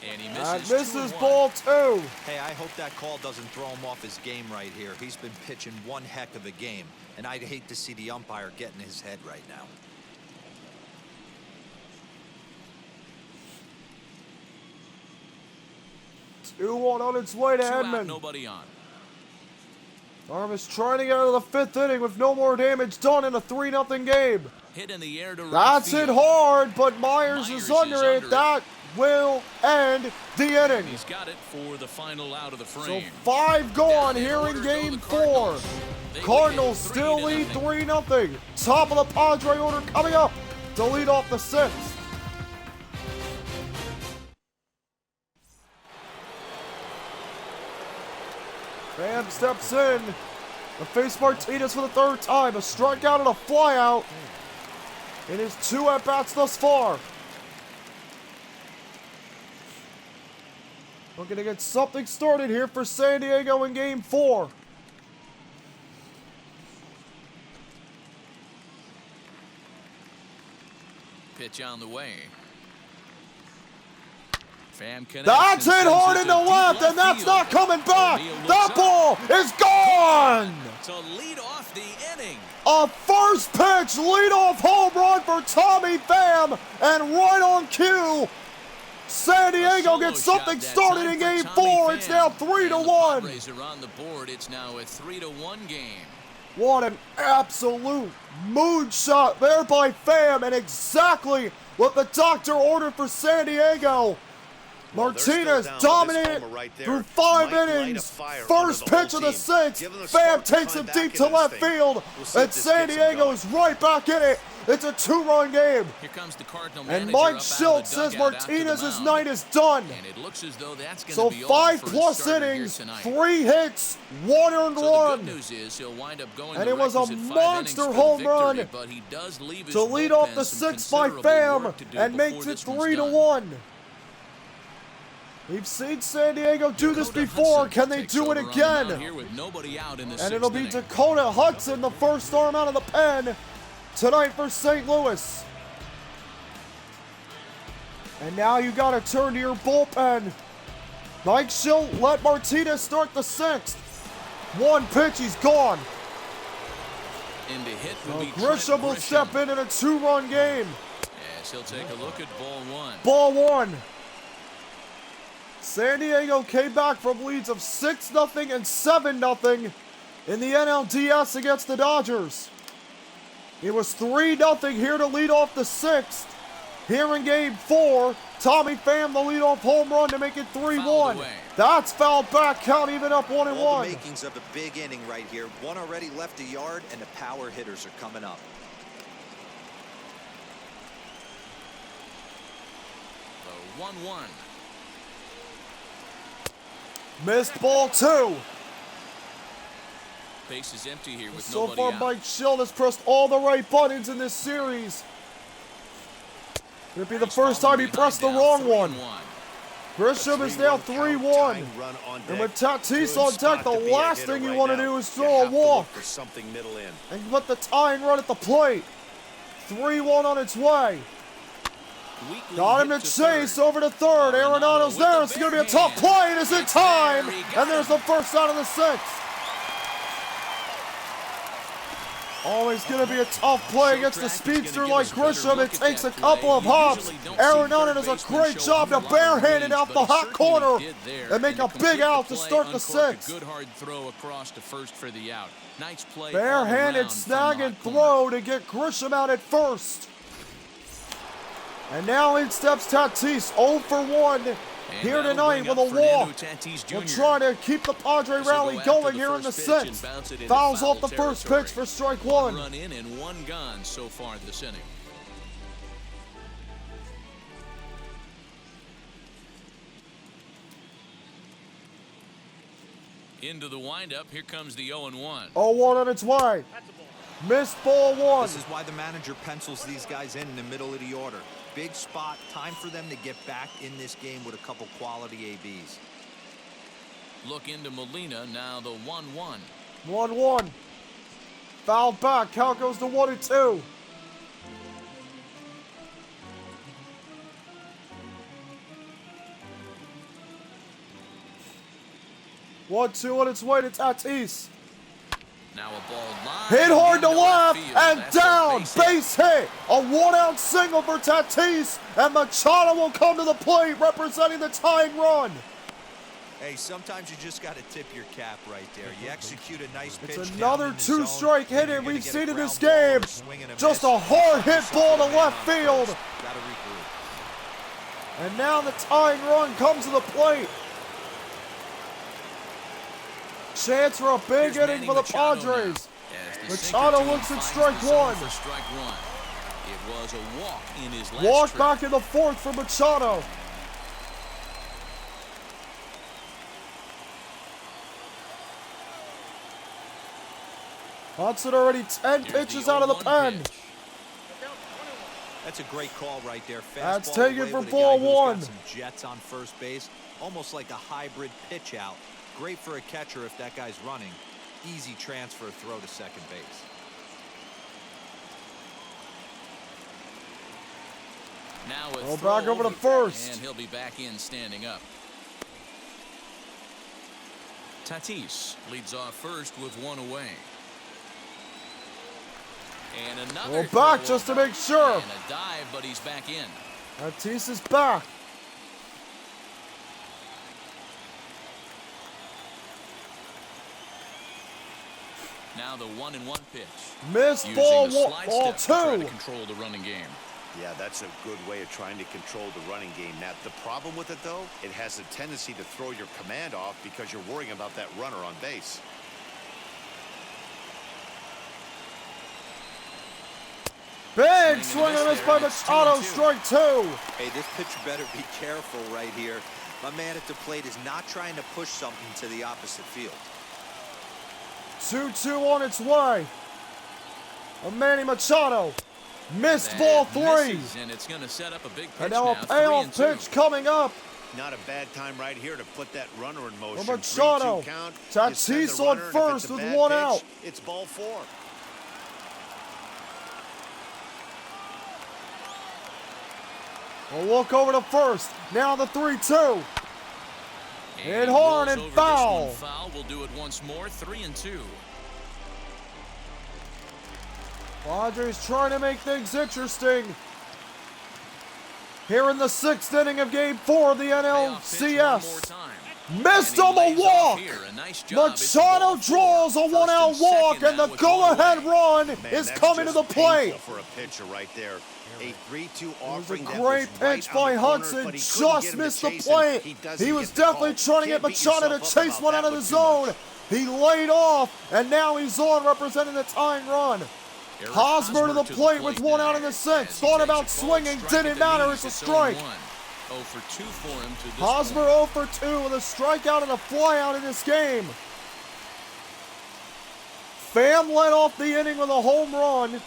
And he That misses 2 misses and 1. ball 2. Hey, I hope that call doesn't throw him off his game right here. He's been pitching one heck of a game, and I'd hate to see the umpire get in his head right now. Two on its way to 2 out, Edman. nobody on. Armas trying to get out of the 5th inning with no more damage done in a 3-0 game. Hit in the air to right That's field. hit hard, but Myers Myers is under it. That will end the inning. He's got it for the final out of the So frame. 5 gone Down in here order in go game the 4. Cardinals. They Cardinals lead still 3-0. lead 3-0. Top of the Padre order coming up to lead off the 6th. Pham steps in to face Martinez for the 3rd time. A strikeout and a flyout in his 2 at-bats thus far. Looking to get something started here for San Diego in game 4. Pitch on the way. Pham connects That's and hit sends hard it in to the deep left, and that's field. not coming back. O'Neill looks That up ball is gone. to lead off the inning. A first pitch leadoff home run for Tommy Pham, and right on cue, San Diego gets something started in game 4. It's now 3-1. Padres are on the board. It's now a 3-1 game. What an absolute moonshot there by Pham, and exactly what the doctor ordered for San Diego. Well, they're still Martinez down, but this dominated homer right there through 5 might light a innings. fire First under the pitch whole of the team. 6th. Give them a Pham spark to takes climb it back deep into to this left thing. field, We'll see if and this San gets them Diego going. is right back in it. It's a 2-run game. Here comes the Cardinal And manager Mike up out of Schultz the says dugout after the Martinez's mound. night is done. And it looks as though that's going So to be all 5 for his plus starter here innings, tonight. 3 hits, 1 earned So the run good news is he'll wind up going And the it was a requisite 5 monster innings for home the victory, run but he does leave his to lead off bullpen the some 6th by considerable Pham work to do and before makes it this one's done. 3-1. We've seen San Diego do this Dakota before. Hudson Can they takes do it over on the mound again? here with nobody out in the And it'll 6th be inning. Dakota Hudson, the first arm out of the pen tonight for St. Louis. And now you got to turn to your bullpen. Mike Schultz let Martinez start the 6th. 1 pitch, he's gone. And the hit will be Grisham Trent will Grisham. step in a 2-run game. Yes, he'll take a look at ball 1. Ball 1. San Diego came back from leads of 6-0 and 7-0 in the NLCS against the Dodgers. It was 3-0 here to lead off the 6th. Here in game 4, Tommy Pham the leadoff home run to make it 3-1. Fouled away. That's fouled back, count even up 1-1. All the makings of a big inning right here. One already left a yard, and the power hitters are coming up. The 1-1. Missed ball 2. Base is empty here with So nobody far, out. Mike Schultz has pressed all the right buttons in this series. It'll be the first time he pressed the wrong one. Grisham is now 3-1. And with Tatis on deck, the last thing you want to do is throw a walk For something middle in. and put the tying run at the plate. 3-1 on its way. weekly Got him to hit chase third. over to third. Arenado's there. It's going to be a tough play. And is it time? There, he got And there's the first out of the sixth. Always going to be a tough play against a speedster like Grisham. It takes a couple of hops. Arenado does a great job to barehand it out the hot corner and make a big out to start the sixth. Good hard throw across to first for the out. Nice play. Barehanded snag and throw to get Grisham out at first. And now in steps Tatis, 0 for 1 here tonight with a walk. We'll try to keep the Padre rally going here in the sixth. Fouls off the first pitch for strike one. Run in and one gone so far this inning. Into the windup, here comes the 0-1. 0-1 on its way. Missed ball one. This is why the manager pencils these guys in the middle of the order. Big spot, time for them to get back in this game with a couple quality ABs. Look into Molina, now the 1-1. 1-1. Fouled back, count goes to 1-2. One-two on its way to Tatis. Now a ball line. Hit hard to into left field. and That's a down. base hit. Base hit. A one-out single for Tatis. And Machado will come to the plate representing the tying run. Hey, sometimes you just got to tip your cap right there. You execute a nice pitch. It's down another in the two-strike zone, hit, you're and gonna we've get seen a in this ground ball game or swing and a just miss. a hard hit Something ball to man left on field. first. Gotta regroup. And now the tying run comes to the plate. Chance for a big Here's inning Manny for the Machado now. Padres. As the Machado sinker looks team at finds strike the zone one. for strike one. It was a walk in his last Walk trip. back in the fourth for Machado. Hudson already 10 Here's pitches the out of the 0-1 pen. pitch. That's a great call right there. That's Fastball taken away for with a guy ball who's got one. some jets on first base, almost like a hybrid pitch out. Great for a catcher if that guy's running. Easy transfer throw to second base. Now a Well, throw back over to first. and he'll be back in standing up. Tatis leads off first with one away. And another Well, back throw just to over. make sure. And a dive, but he's back in. Tatis is back. Now the 1-1 pitch. Missed Using ball, the slide ball step to try to two. control the running game. Yeah, that's a good way of trying to control the running game. Now, the problem with it, though, it has a tendency to throw your command off because you're worrying about that runner on base. Big Swing and swing a on miss this by there, and it's Machado, 2-2. strike two. Hey, this pitcher better be careful right here. My man at the plate is not trying to push something to the opposite field. 2-2 on its way. Manny Machado. Missed That ball three. misses, and it's going to set up a big pitch And now a 3-2. payoff pitch coming up. Not a bad time right here to put that runner in motion. Well, Machado. 3-2 count. Tatis You send the on runner, and if first it's a with bad one pitch, out. It's ball four. We'll look over to first. Now the 3-2. Hit hard rolls and over this foul. one foul. We'll do it once more. 3-2. Padres trying to make things interesting. Here in the sixth inning of Game 4 of the Payoff pitch one more NLCS. time. Missed And he on the lays off walk. here. A nice job. It's Machado ball four. draws a First one-out and walk, second and the now with one go-ahead away. run Man, is that's coming to just the plate. painful for a pitcher right there. A 3-2 It was a offering. that great was right pitch on by the corner, Hudson, but he couldn't just get him to missed the chase him. plate. doesn't He was get the definitely call. trying to get Can't beat Machado to yourself up chase about one out that of the one too much. zone. He laid off, and now he's on representing the tying run. Eric Hosmer to the plate with one now out in the sixth. as he Thought takes about a swinging, strike didn't at the matter, knees. it's a strike. 0 for 2 for him to this Hosmer point. 0 for 2 with a strikeout and a flyout in this game. Pham led off the inning with a home run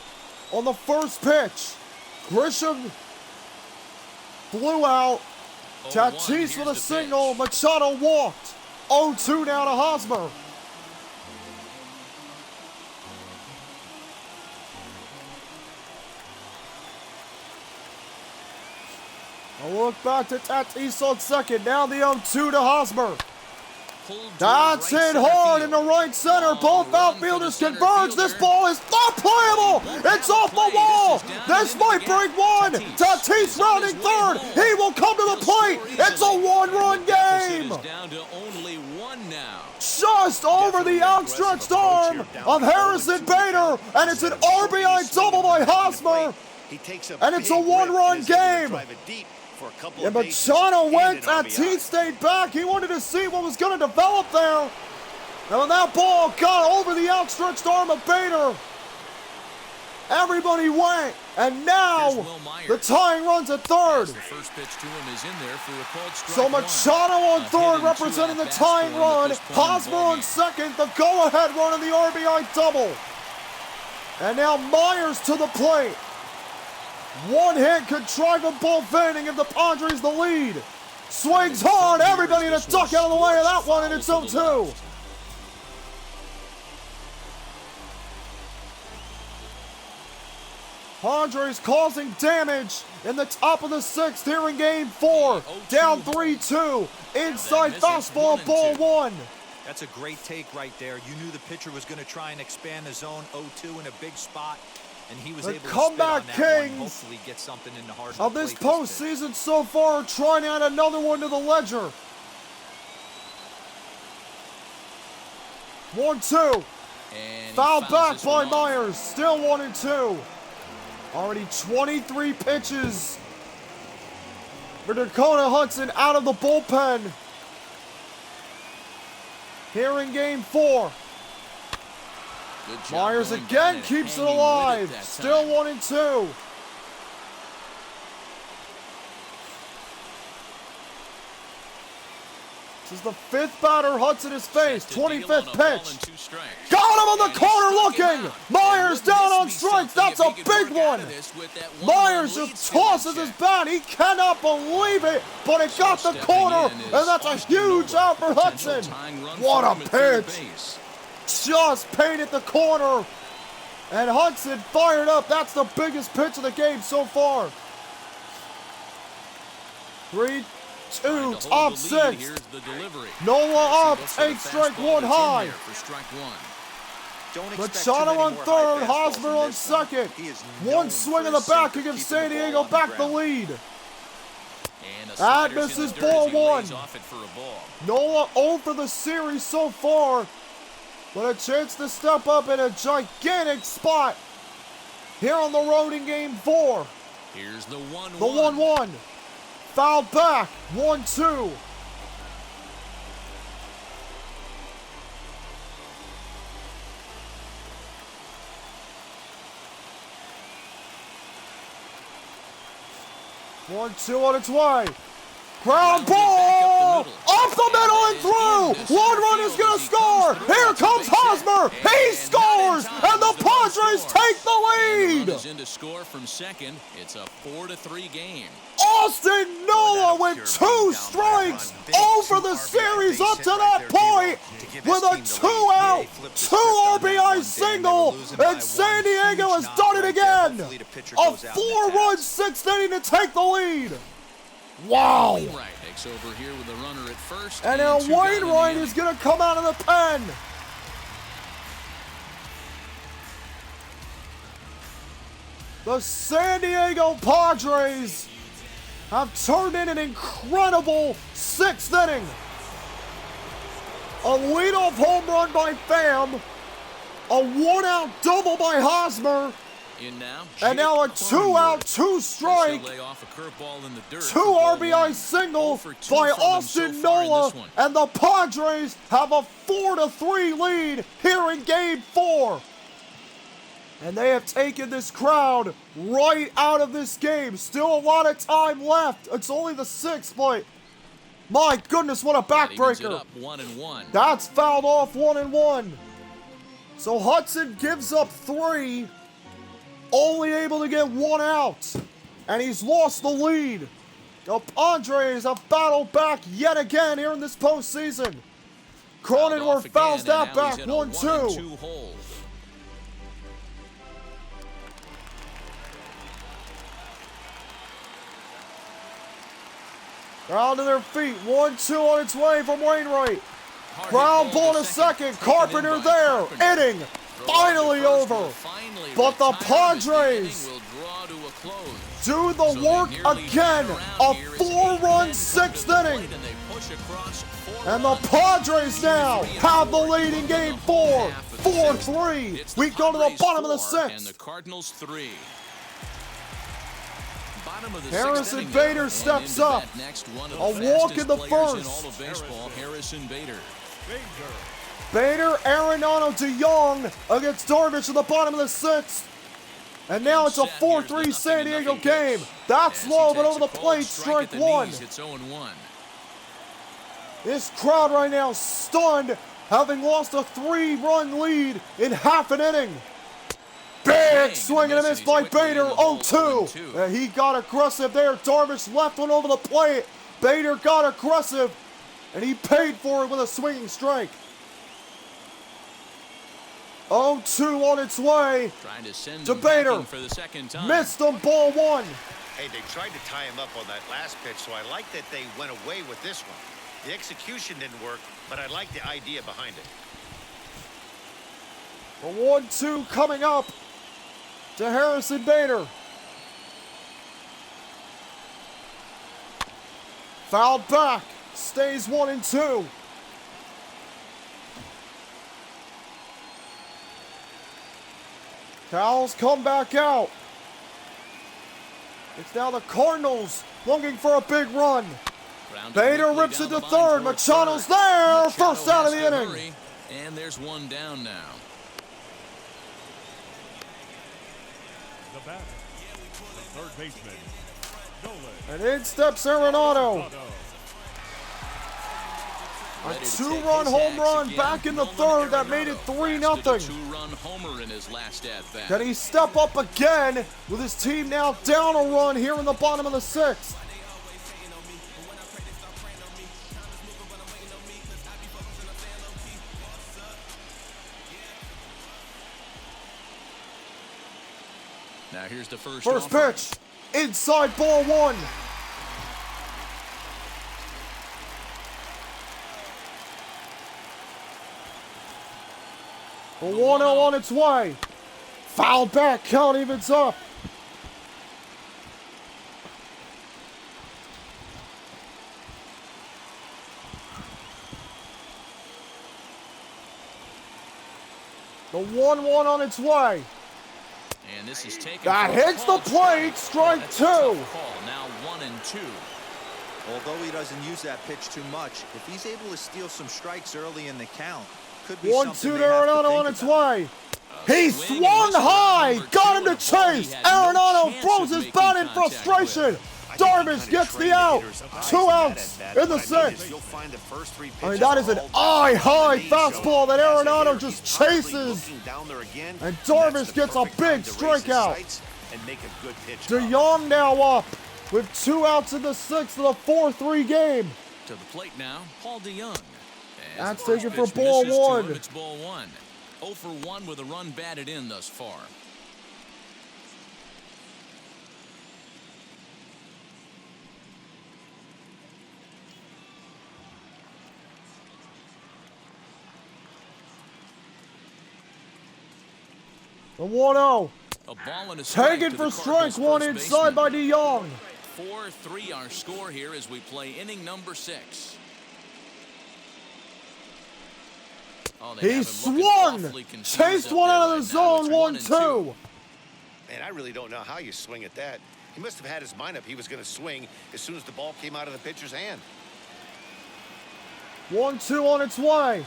on the first pitch. Grisham flew out. 0-1, Tatis here's with a the single. pitch. Machado walked. 0-2 now to Hosmer. A look back to Tatis on second. Now the 0-2 to Hosmer. That's hit hard in the right center. Both outfielders converge. This ball is not playable. It's off the wall. This might break one. Tatis rounding third. He will come to the plate. It's a one-run game. Down to only one now. Just over the outstretched arm of Harrison Bader, and it's an RBI double by Hosmer, and it's a one-run game. And Machado went, Tatis stayed back. He wanted to see what was going to develop there. And when that ball got over the outstretched arm of Bader, everybody went. And now the tying runs at third. The first pitch to him is in there for a called strike. So Machado on third representing the tying run. Hosmer on second, the go-ahead run in the RBI double. And now Myers to the plate. One hit could drive them both in and give the Padres the lead. Swings hard, everybody in a duck out of the way of that one, and it's 0-2. Padres causing damage in the top of the sixth here in game 4. Down 3-2. Inside fastball, ball 1. That's a great take right there. You knew the pitcher was going to try and expand the zone. 0-2 in a big spot. And he was the able to comeback spit on that one. kings Hopefully get something in the heart of this postseason so far, trying to add another one to the ledger. 1-2. Foul back by Myers. Still 1-2. Already 23 pitches for Dakota Hudson out of the bullpen here in game 4. Myers again keeps it alive. Still 1-2. This is the 5th batter Hudson has faced. 25th pitch. Got him on the corner looking. Myers down on strikes. That's a big one. Myers just tosses his bat. He cannot believe it, but it got the corner, and that's a huge out for Hudson. What a pitch. Just painted the corner, and Hudson fired up. That's the biggest pitch of the game so far. 3-2, top 6. Nola up, takes strike 1 high. Machado on third, Hosmer on second. One swing in the back to give San Diego back the lead. That misses ball 1. Nola 0 for the series so far, but a chance to step up in a gigantic spot here on the road in game 4. Here's the 1-1. The 1-1. Foul back. 1-2. on its way. Ground ball! Up the middle and through! One run is going to score! Here comes Hosmer! He scores! And the Padres take the lead! Is in to score from second. It's a 4-3 game. Austin Nola with 2 strikes over the series up to that point with a 2-out, 2 RBI single, and San Diego has done it again. A 4-run 6th inning to take the lead. Wow. Wainwright takes over here with a runner at first. And now Wainwright is going to come out of the pen. The San Diego Padres have turned in an incredible 6th inning. A leadoff home run by Pham, a 1-out double by Hosmer, and now a 2-out, 2-strike, 2 RBI single by Austin Nola, and the Padres have a 4-3 lead here in game 4. And they have taken this crowd right out of this game. Still a lot of time left. It's only the 6th, but my goodness, what a backbreaker. 1-1. That's fouled off 1-1. So Hudson gives up 3, only able to get 1 out. And he's lost the lead. The Padres have battled back yet again here in this postseason. Cronenworth fouls that back 1-2. They're out to their feet. 1-2 on its way from Wainwright. Ground ball to second. Carpenter there. Inning finally over. But the Padres do the work again. A 4-run 6th inning. And the Padres now have the lead in game 4. 4-3. We go to the bottom of the 6th. And the Cardinals 3. Harrison Bader steps up. A walk in the first. Harrison Bader. Bader, Arenado, DeYoung against Darvish in the bottom of the 6th. And now it's a 4-3 San Diego game. That's low, but over the plate, strike one. It's 0-1. This crowd right now stunned, having lost a 3-run lead in half an inning. Big swing and a miss by Bader, 0-2. He got aggressive there. Darvish left one over the plate. Bader got aggressive, and he paid for it with a swinging strike. 0-2 on its way to Bader. For the second time. Missed him, ball 1. Hey, they tried to tie him up on that last pitch, so I like that they went away with this one. The execution didn't work, but I like the idea behind it. The 1-2 coming up to Harrison Bader. Fouled back. Stays 1-2. Cows come back out. It's now the Cardinals looking for a big run. Bader rips it to third. Machado's there. First out of the inning. And there's one down now. The batter, the third baseman, Nolan. And in steps Arenado. A 2-run home run back in the third that made it 3-0. 2-run homer in his last at-bat. Can he step up again with his team now down a run here in the bottom of the 6th? Now here's the first pitch. Inside ball 1. The 1-0 on its way. Foul back. Count evens up. The 1-1 on its way. And this is taken. That hits the plate. Strike 2. Now 1-2. Although he doesn't use that pitch too much, if he's able to steal some strikes early in the count, could be 1-2 something to they have to Arenado think on its about. way. He swung high. Got him to chase. Arenado throws his bat in frustration. Darvish gets the out. 2 outs in the 6th. I mean, that is an eye-high fastball that Arenado just chases. And Darvish gets a big strikeout. DeYoung now up with 2 outs in the 6th of the 4-3 game. To the plate now, Paul DeYoung. That's taken for ball 1. It's ball 1. 0 for 1 with a run batted in thus far. The 1-0. A ball and a strike Taken to for the strike Cardinals' 1 first inside by baseman. DeYoung. 4-3 our score here as we play inning number 6. Oh, He swung. Chased one out of the zone. 1-2. Man, I really don't know how you swing at that. He must have had his mind up he was going to swing as soon as the ball came out of the pitcher's hand. 1-2 on its way.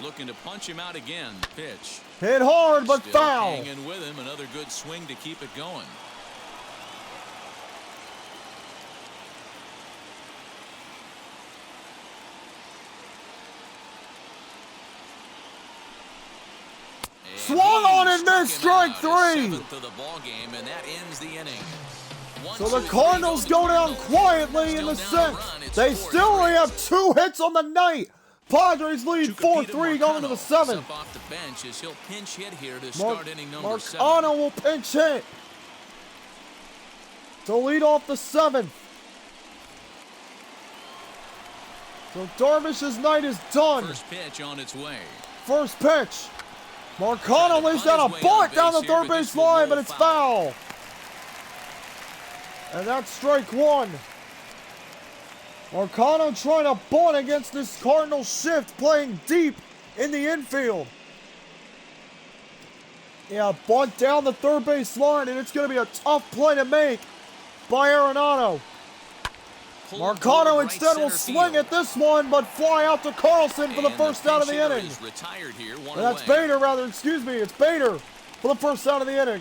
Looking to punch him out again. Pitch. Hit hard, but Still foul. hanging with him. Another good swing to keep it going. Swung on and missed, strike 3. 7th of the ball game, and that ends the inning. So the Cardinals go down quietly in the 6th. They still only have 2 hits on the night. Padres lead 4-3 going to the 7th. Off the bench as he'll pinch hit here to start inning number 7. Marcano will pinch hit to lead off the 7th. So Darvish's night is done. First pitch on its way. First pitch. Marcano lays down a bunt down the third base line, but it's foul. And that's strike one. Marcano trying to bunt against this Cardinals shift, playing deep in the infield. Yeah, bunt down the third base line, and it's going to be a tough play to make by Arenado. Marcano instead will swing at this one, but fly out to Carlson for the first out of the inning. And that's Bader, rather, excuse me. It's Bader for the first out of the inning.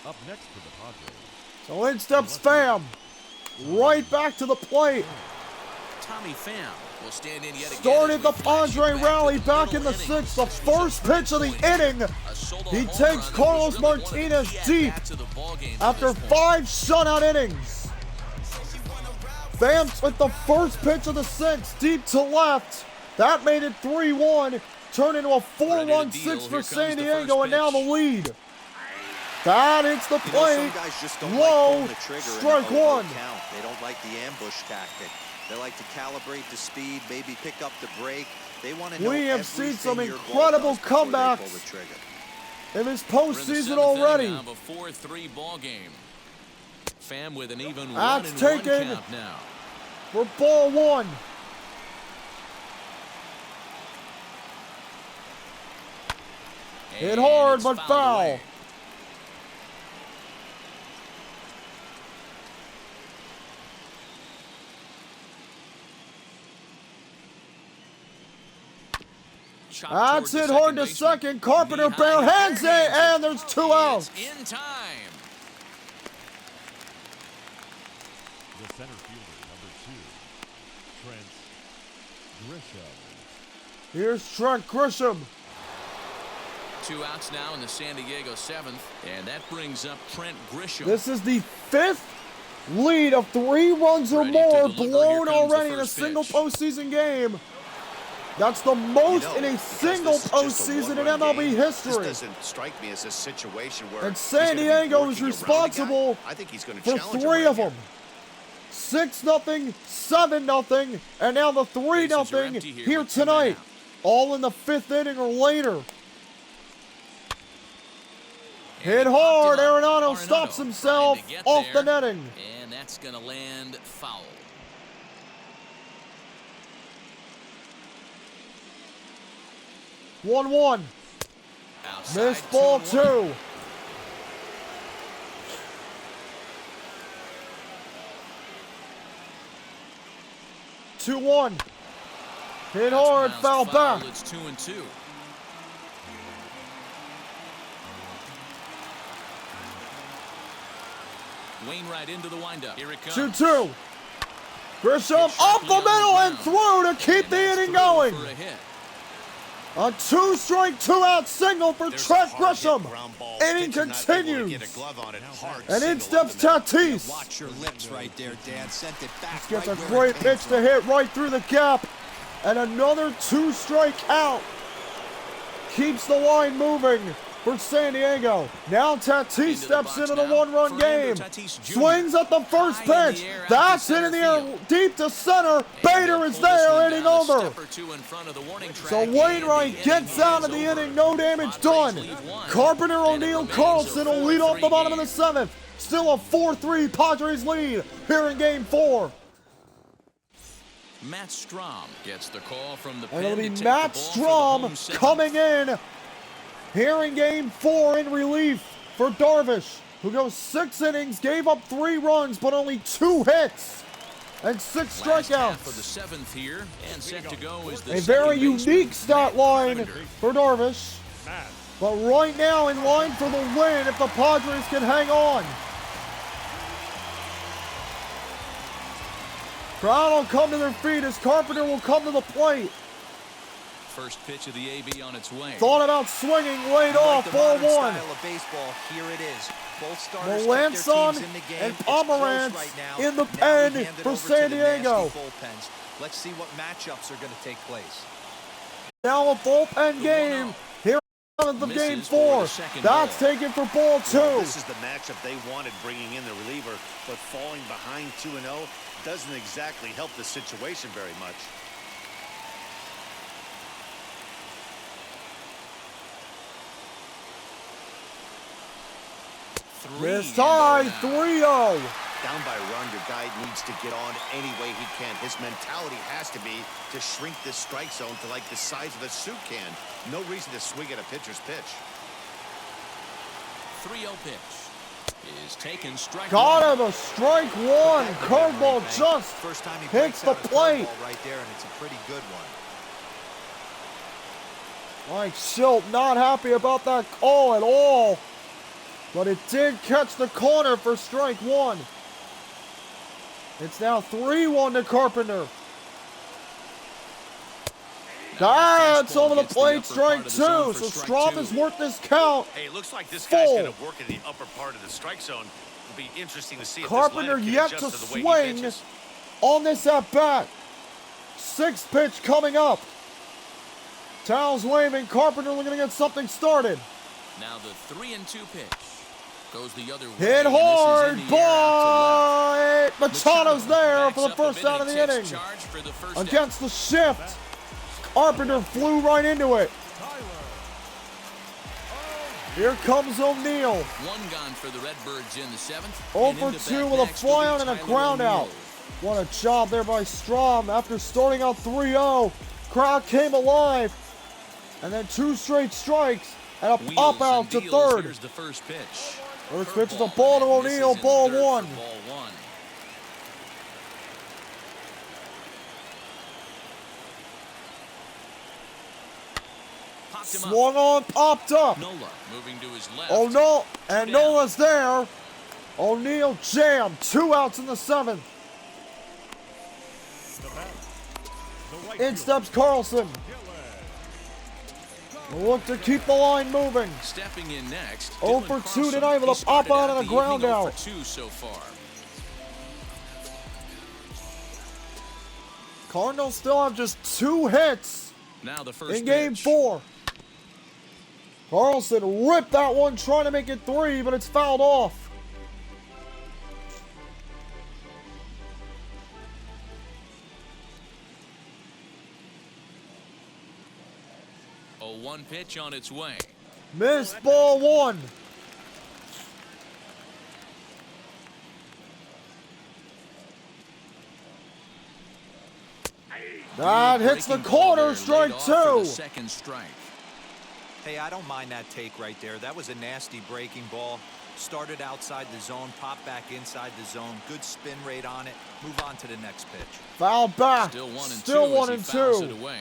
Up next for the Padres. So in steps Pham. Right back to the plate. Tommy Pham will stand in yet again. Started the Padre rally back in the sixth. The first pitch of the inning. He takes Carlos Martinez deep after 5 shutout innings. Pham with the first pitch of the sixth, deep to left. That made it 3-1. Turned into a 4-1 6 for San Diego, and now the lead. That hits the plate. Low. Strike one. They don't like the ambush tactic. They like to calibrate the speed, maybe pick up the break. They want to know. We have seen some incredible comebacks in this postseason already. A 4-3 ball game. Pham with an even That's 1-1 taken count now. For ball one. Hit hard, but foul. Away. That's hit hard to second. Carpenter bare hands it, and there's 2 outs. In time. The center fielder, number 2, Trent Grisham. Here's Trent Grisham. 2 outs now in the San Diego 7th, and that brings up Trent Grisham. This is the 5th lead of 3 runs or more blown already in a single postseason game. That's the most in a single postseason in MLB history. This doesn't strike me as a situation where and San Diego is responsible for 3 of them. 6-0, 7-0, and now the 3-0 here tonight. All in the 5th inning or later. Hit hard. Arenado stops himself off the netting. And that's going to land foul. 1-1. Missed ball 2. Two 1. Hit hard, foul back. It's 2-2. Wainwright into the windup. Here it comes. 2-2. Grisham up the middle and through to keep the inning going. A 2-strike, 2-out single for Trent Grisham. Inning continues. And in steps Tatis. Watch your lips right there, Dan. Sent it back. Gets a great pitch to hit right through the gap. And another 2-strike out. Keeps the line moving for San Diego. Now Tatis steps into the 1-run game. Swings at the first pitch. That's hit in the air deep to center. Bader is there, inning over. So Wainwright gets out of the inning, no damage done. Carpenter, O'Neill, Carlson will lead off the bottom of the 7th. Still a 4-3 Padres lead here in Game 4. Matt Strom gets the call from the pen. And it'll be Matt Strom coming in here in Game 4 in relief for Darvish, who goes 6 innings, gave up 3 runs, but only 2 hits and 6 strikeouts. For the 7th here, and set to go is the a very unique stat line for Darvish, but right now in line for the win if the Padres can hang on. Crowd will come to their feet as Carpenter will come to the plate. First pitch of the AB on its way. Thought about swinging, laid off, ball 1. Style of baseball, here it is. Both starters Melanson and Pomerantz right in the pen for San Diego. Let's see what matchups are going to take place. Now a bullpen game here of game Misses for 4. the second That's ball. taken for ball 2. This is the matchup they wanted, bringing in the reliever, but falling behind 2-0 doesn't exactly help the situation very much. This tie, 3-0. Down by a run, your guy needs to get on any way he can. His mentality has to be to shrink this strike zone to like the size of a soup can. No reason to swing at a pitcher's pitch. 3-0 pitch is taken. Strike Got one. him a strike 1. Curveball just First time he hits breaks the out a plate. curveball right there, and it's a pretty good one. Mike Schilt not happy about that call at all. But it did catch the corner for strike 1. It's now 3-1 to Carpenter. That's over the plate, strike 2. So Strom is worth this count. Hey, it looks like this Full. guy's going to work in the upper part of the strike zone. It'll be interesting to see if Carpenter this lineup can yet to adjust to the way he swing pitches. on this at-bat. 6th pitch coming up. Towels waving. Carpenter looking to get something started. Now the 3-2 pitch goes the other way. Hit and this is hard, in the air out to left. but Machado's there backs for the up first out of the takes inning. charge for the first out. Against the shift. Carpenter flew right into it. Here comes O'Neill. 1 gone for the Redbirds in the 7th. 0 And for into 2 bat with a next will fly be out and a Tyler ground out. O'Neill. What a job there by Strom. After starting out 3-0, crowd came alive. And then 2 straight strikes and a Wheels pop out and to deals. 3rd. Here's the first pitch. First pitch is a Curveball, ball to and misses O'Neill, in the ball dirt 1. for ball 1. Popped him up. Swung on, popped up. Nola moving to his left. Oh no, and Two down. Nola's there. O'Neill jammed. 2 outs in the 7th. The bat, the right In fielder, steps Carlson. Look to keep the line moving. Stepping in next. 0 Dylan for 2 Carlson. tonight with a He started pop out out and a the evening ground 0 out. for 2 so far. Cardinals still have just 2 hits Now the first in game pitch. 4. Carlson ripped that one trying to make it 3, but it's fouled off. A 1 pitch on its way. Missed ball 1. That hits the Breaking ball corner, there, strike laid off for the 2. second strike. Hey, I don't mind that take right there. That was a nasty breaking ball. Started outside the zone, popped back inside the zone. Good spin rate on it. Move on to the next pitch. Foul back. Still 1 and 2 Still as 1 he and fouls 2. it away.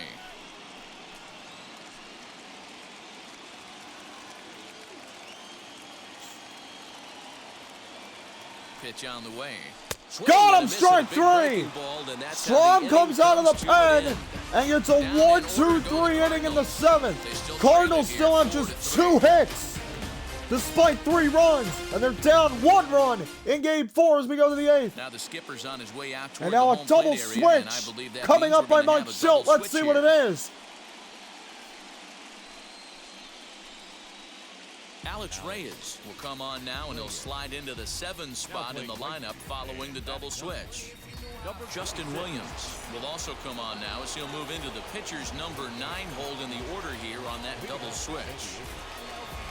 Pitch on the way. Got him, Swing and a miss strike at a big 3. breaking ball, and that's how the Strom inning comes out of the comes to an pen end. and gets a Down in 1, order 2, go 3 the inning in the Cardinals. 7th. They still Cardinals trail it still here, have just 4-3. 2 hits despite 3 runs, and they're down 1 run in game 4 as we go to the 8th. Now the skipper's on his way out toward And now the a home double plate area, and I switch believe that coming means up we're by gonna Mike have a double Schilt. Let's see switch what it here. is. Alex Reyes will come on now, and he'll slide into the 7 spot in the lineup following the double switch. Justin Williams will also come on now as he'll move into the pitcher's number 9 hold in the order here on that double switch.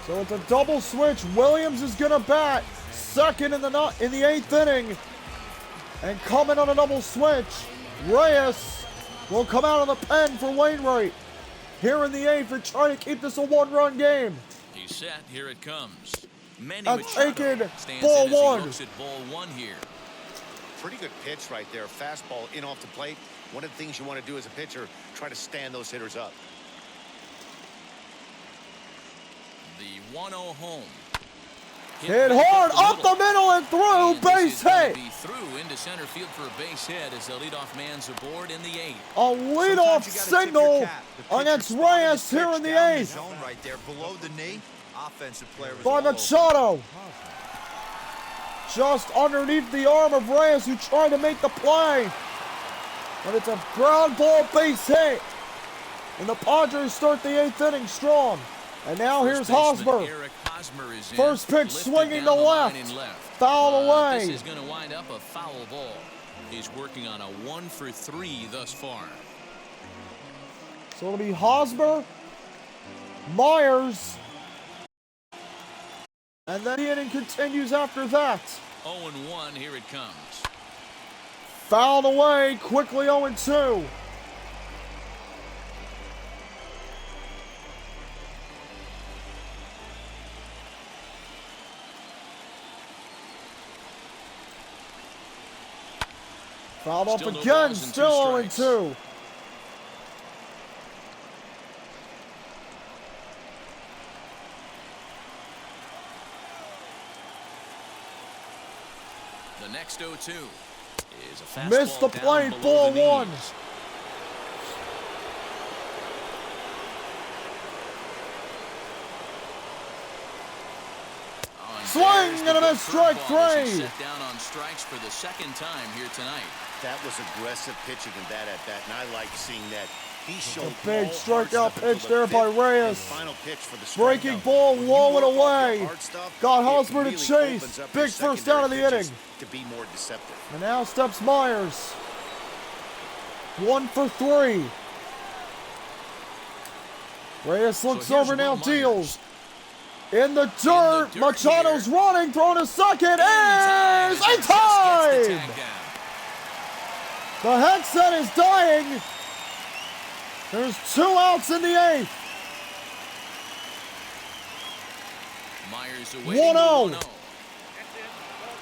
So it's a double switch. Williams is going to bat second in the 8th inning. And coming on a double switch, Reyes will come out of the pen for Wainwright. Here in the 8th, they're trying to keep this a 1-run game. He's set. Here it comes. Manny That's Machado taken. stands Ball in as he 1. looks at ball 1 here. Pretty good pitch right there. Fastball in off the plate. One of the things you want to do as a pitcher, try to stand those hitters up. The 1-0 home. Hit back hard, the up the middle and through, And this base is gonna hit. be through into center field for a base hit as the leadoff man's aboard in the 8th. A leadoff Sometimes you gotta tip your single cap. The pitcher against spotted Reyes his here pitch in the down 8th zone right there, below the knee. Offensive player was by all over. Machado. Just underneath the arm of Reyes, who tried to make the play. But it's a ground ball base hit. And the Padres start the 8th inning strong. And now here's First baseman Hosmer. Eric Hosmer is in. First pitch Lifted swinging down to the line left. and left. Foul away. This is going to wind up a foul ball. He's working on a 1-for-3 thus far. So it'll be Hosmer, Myers, and then the inning continues after that. 0-1, here it comes. Fouled away, quickly 0-2. Fouled off Still no again, balls and still 2 strikes. 0-2. The next 0-2 is a fastball Missed the down plate, below ball the one. knees. Swing and a miss, strike three. Set down on strikes for the second time here tonight. That was aggressive pitching in that at bat, and I like seeing that. He showed big all strikeout hard stuff pitch until there the by fifth Reyes. and final pitch for the Breaking strikeout. ball, When you low and work off your away. hard stuff, Got it Hosmer to really chase. opens up Big your first down of the secondary inning. pitches to be more deceptive. And now steps Myers. 1 for 3. Reyes looks So here's over now, Will deals. In the dirt, Machado's here. running, throwing a second, In is time. in Just gets the time! tag down. The headset is dying. There's 2 outs in the 8th. Myers awaiting 1-0. the 1-0.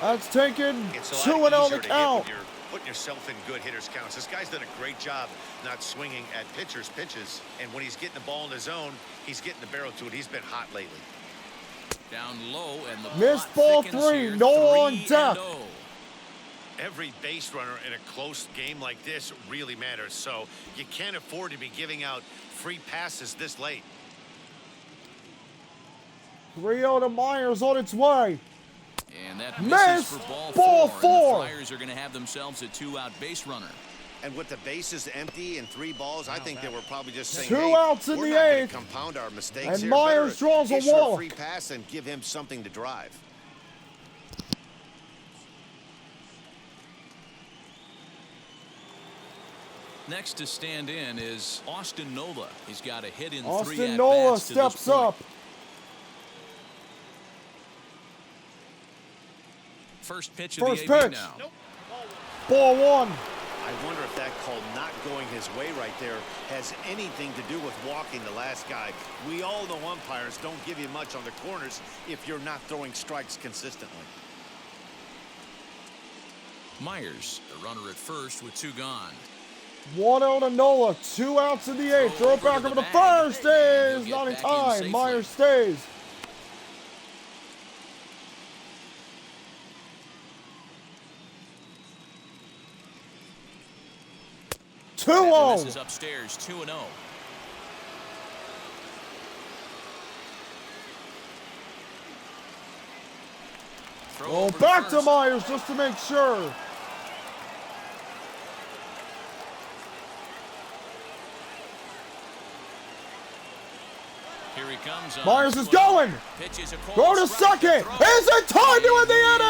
That's taken It's a 2-0 lot the easier to hit count. when you're putting yourself in good hitters' counts. This guy's done a great job not swinging at pitchers' pitches, and when he's getting the ball in his zone, he's getting the barrel to it. He's been hot lately. Down low and the Missed plot ball thickens 3, here, no on 3-0. deck. Every base runner in a close game like this really matters, so you can't afford to be giving out free passes this late. 3-0 to Myers on its way. And that Missed. misses for ball Ball 4. four. And the Flyers are going to have themselves a 2-out base runner. And with the bases empty and 3 balls, I think they were probably just saying, 2 hey, outs in we're the not gonna 8th. compound our mistakes And here. Myers Better draws a issue walk. free pass and give him something to drive. Next to stand in is Austin Nola. He's got a hit in 3 Austin at-bats Nola to this steps point. up. First pitch of First the AB pitch. now. Ball 1. I wonder if that call not going his way right there has anything to do with walking the last guy. We all know umpires don't give you much on the corners if you're not throwing strikes consistently. Myers, the runner at first with 2 gone. 1-0 to Nola. 2 outs in the 8th. Throw it back over to first. Is not in time. Myers stays. This 2-0. is upstairs, 2-0. Throw Oh, over back to first. Myers just to make sure. Here he comes. Myers is going. Pitches a Go to second. Is it time to end the Out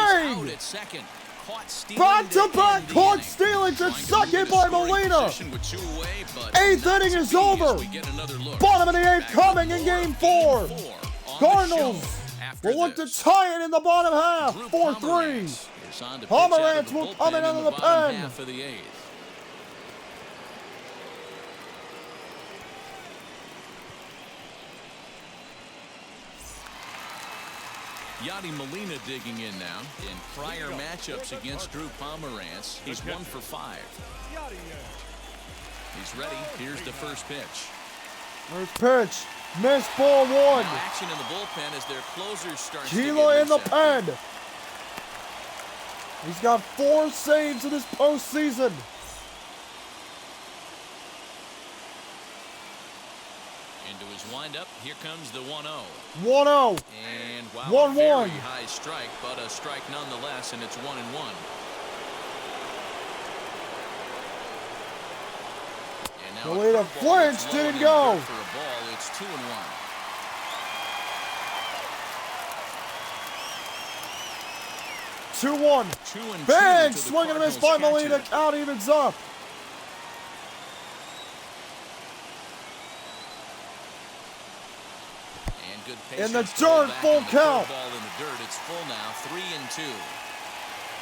inning? at second. Caught stealing Back to to back end the caught inning. stealing to Trying to second move by into scoring Molina. position with 2 away, but 8th not inning to is be as over. we get another look. Bottom of the 8th Back coming with in more game of 4. on the Cardinals show after will look to this. tie it in the bottom half. Drew 4-3. Pomeranz is on to pitch Pomeranz out of the will bullpen come in in under the the bottom pen. half of the 8th. Yadi Molina digging in now. In prior matchups against Drew Pomeranz, he's 1 for 5. He's ready. Here's the first pitch. First pitch. Missed ball 1. Now action in the bullpen as their closers start to get Gila in the loose pen. out there. He's got 4 saves in this postseason. Into his windup. Here comes the 1-0. 1-0. And wow, 1-1. a very high strike, but a strike nonetheless, and it's 1-1. And now The way to curveball flinch gets low didn't and in go. good for a ball. It's 2-1. 2-1. 2-2 Big to the swing and a miss by Cardinals Molina. catcher. Count evens up. And good In the patience to hold dirt, back full on the count. curveball in the dirt. It's full now, 3-2.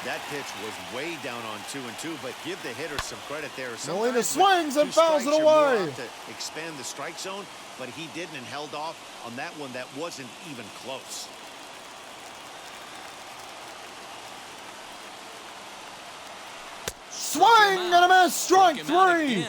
That pitch was way down on 2-2, but give the hitter some credit there. Molina Sometimes swings with and two fouls strikes, it you're more away. out to expand the strike zone, but he didn't and held off on that one that wasn't even close. Swing and a miss. Strike three.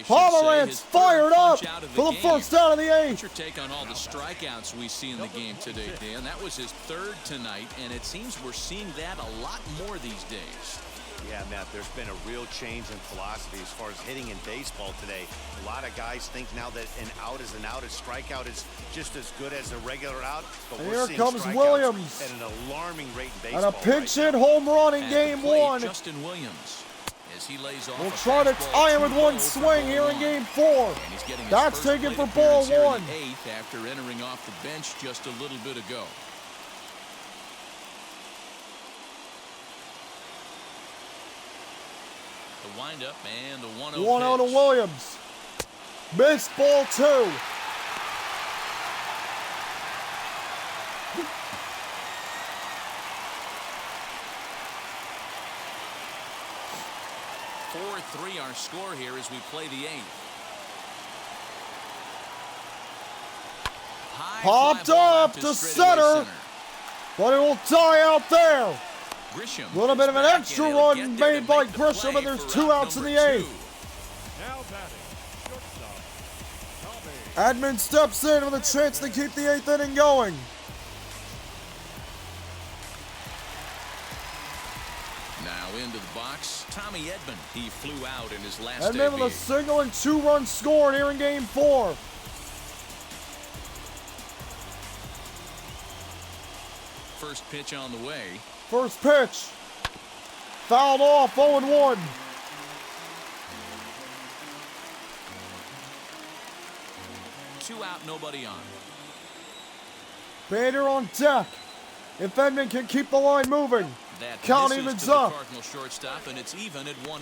Pomeranz fired up for the first out of the What's eighth. your take on all the strikeouts we see in the game today, Dan? That was his third tonight, and it seems we're seeing that a lot more these days. Yeah, Matt, there's been a real change in philosophy as far as hitting in baseball today. A lot of guys think now that an out is an out, a strikeout is just as good as a regular out. But And we're here seeing comes strikeouts Williams. at an alarming rate in And baseball. a pinch right hit now. home run in At game the plate, one. Justin Williams, as he lays off We'll a try to fastball, tie it with 2 one balls for swing ball here in one. game four. And he's getting his That's first taken plate for ball appearance here in one. the eighth after entering off the bench just a little bit ago. The windup and the 1-0 1-0 to pitch. Williams. Missed ball two. Three our score here as we play the eighth. High Popped fly ball up out to straightaway center. But it will die out there. Grisham A little bit of an is back, extra and he'll run get there to made by make the Grisham, play and there's for 2 out outs in the number eighth. Now batting, shortstop, Tommy. Edman steps in with a chance to keep the eighth inning going. Now into the box, Tommy Edman. He flew out in his last Edman with a debut. single and 2-run score here in game four. First pitch on the way. First pitch. Fouled off, 0-1. Two out, nobody on. Bader on deck. If Edman can keep the line moving. That Count misses evens to the up. Cardinal shortstop, and it's even at 1-1.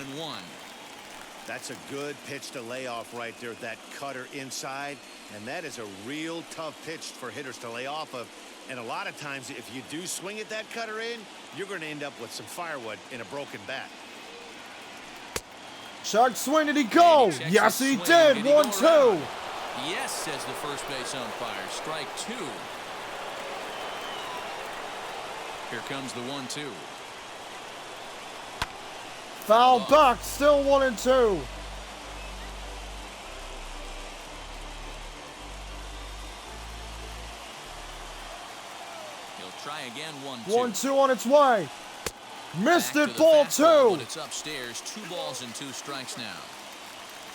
That's a good pitch to lay off right there, that cutter inside. And that is a real tough pitch for hitters to lay off of. And a lot of times, if you do swing at that cutter in, you're going to end up with some firewood in a broken bat. Check swing, did he go? Checks Yes, his he swing. did. Did he go 1-2. around? Yes, says the first base umpire. Strike two. Here comes the 1-2. Foul back, still 1-2. He'll try again, 1-2. 1-2 on its way. Missed Back it, to the ball fastball, but two. it's upstairs. 2 balls and 2 strikes now.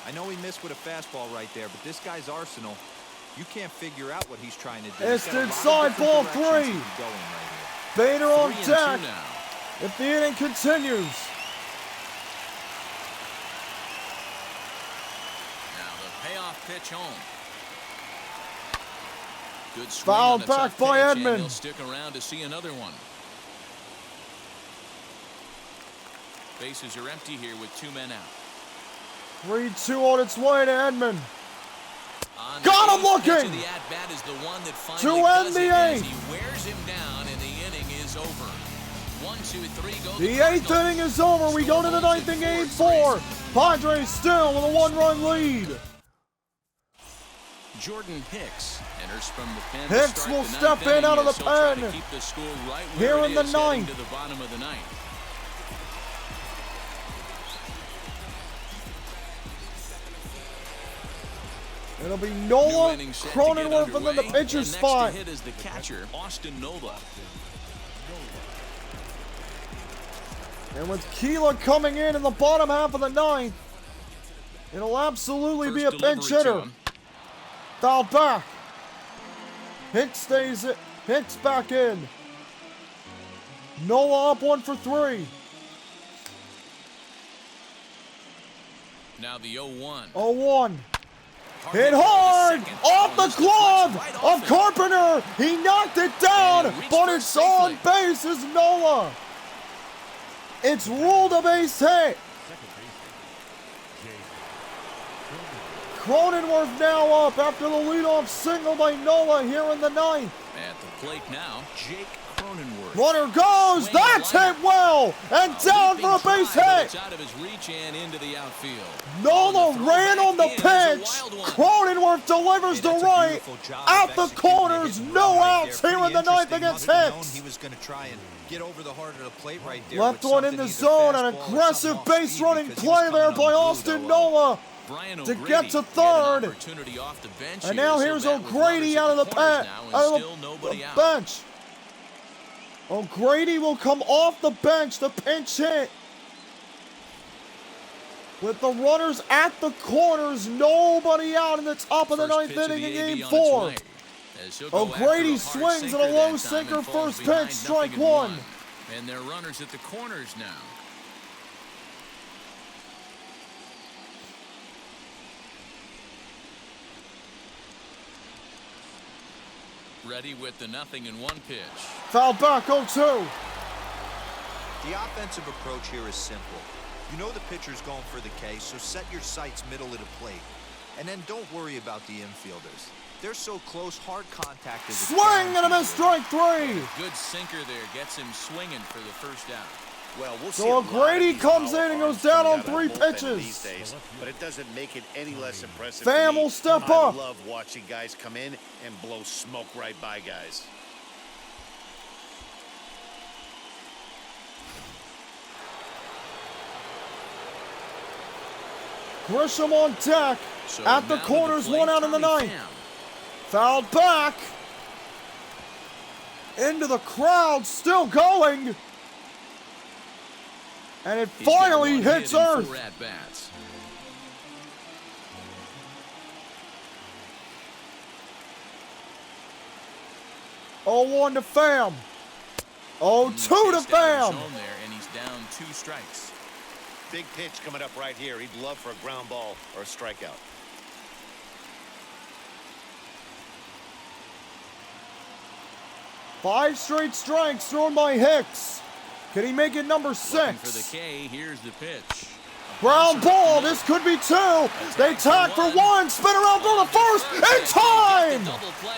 I know he missed with a fastball right there, but this guy's arsenal, you can't figure out what he's trying to do. It's He's got a lot of inside, different ball directions three. he can go in right here. Bader on 3-2 deck. now. If the inning continues. Now the payoff pitch home. Good swing Foul on a back tough by pitch, and Edman. he'll stick around to see another one. Bases are empty here with 2 men out. 3-2 on its way to Edman. On Got the him eighth pitch looking! of the at-bat is the one that To finally end does the it as eighth. he wears him down, and the inning is over. 1, 2, 3, go The eighth inning is over. We go to the ninth in game four. Padres still with a 1-run lead. Jordan Hicks enters from the pen. Hicks to start will the step ninth in out of inning the as he'll try pen. to keep the score right Here where in it the is heading ninth. to the bottom of the ninth. It'll be New Nola inning set to Cronenworth get and then the underway, pitcher and spot. Next to hit is the catcher, Austin Nola. And with Keela coming in the bottom half of the ninth, it'll absolutely be a First pinch delivery to hitter. him. Foul back. Hicks stays it. Hicks back in. Nola up 1 for 3. Now the 0-1. 0-1. Hit hard off the glove of Carpenter. He knocked it down, And he reached but first it's on safely. base is Nola. It's ruled a base hit. Second baseman, Jake Cronenworth now up after the leadoff single by Nola here in the ninth. At the plate now, Jake Cronenworth. Runner goes. Swing That's liner. hit well. And down for a Leaping base try, but hit. It's out of his reach and into the outfield. Nola the ran on the throwback in pitch. is a wild one. Cronenworth delivers Hey, to that's a right. beautiful job Out of the executing a corners. hit and No run right outs there. here in the Pretty ninth interesting. against Must have known Hicks. He was going to try and get over the heart of the plate right there. Left with one in something, the either zone. An fastball or aggressive something off base speed running because he was play there coming by on blue, Austin though. Nola Brian to O'Grady get to had an third. opportunity off the bench And here, now so here's bat with O'Grady runners at out of the corners now, and out of still the nobody out. bench. O'Grady will come off the bench to pinch hit. With the runners at the corners, nobody out in the top of the First ninth pitch of inning in the AB game on its 4. way, as he'll go after O'Grady a hard swings at sinker a low that time sinker and falls first behind pitch, strike 0-1. 1. And they're runners at the corners now. Ready with the 0-1 pitch. Foul back 0-2. The offensive approach here is simple. You know the pitcher's going for the K, so set your sights middle of the plate. And then don't worry about the infielders. They're so close, hard contact is a Swing and a miss, guarantee. strike 3. Good sinker there gets him swinging for the first out. Well, we'll see So a lot of O'Grady these comes power in and arms goes down coming on out of 3 the bullpen pitches. these days, but it doesn't make it any less impressive. Pham to me. will step I up. love watching guys come in and blow smoke right by guys. Grisham on deck. So At the now to corners, plate, 1 out in the Tommy ninth. Pham. Fouled back. Into the crowd, still going. And it He's got finally one hits hit in earth. 4 at-bats. Oh, 1 to Pham. Oh, 2 Chased to out of his Pham. zone there, and he's down 2 strikes. Big pitch coming up right here. He'd love for a ground ball or a strikeout. Five straight strikes thrown by Hicks. Can he make it number Looking for the 6? K, here's the pitch. Ground ball, this could be 2. They tag for 1, spin around, throw to first, in time!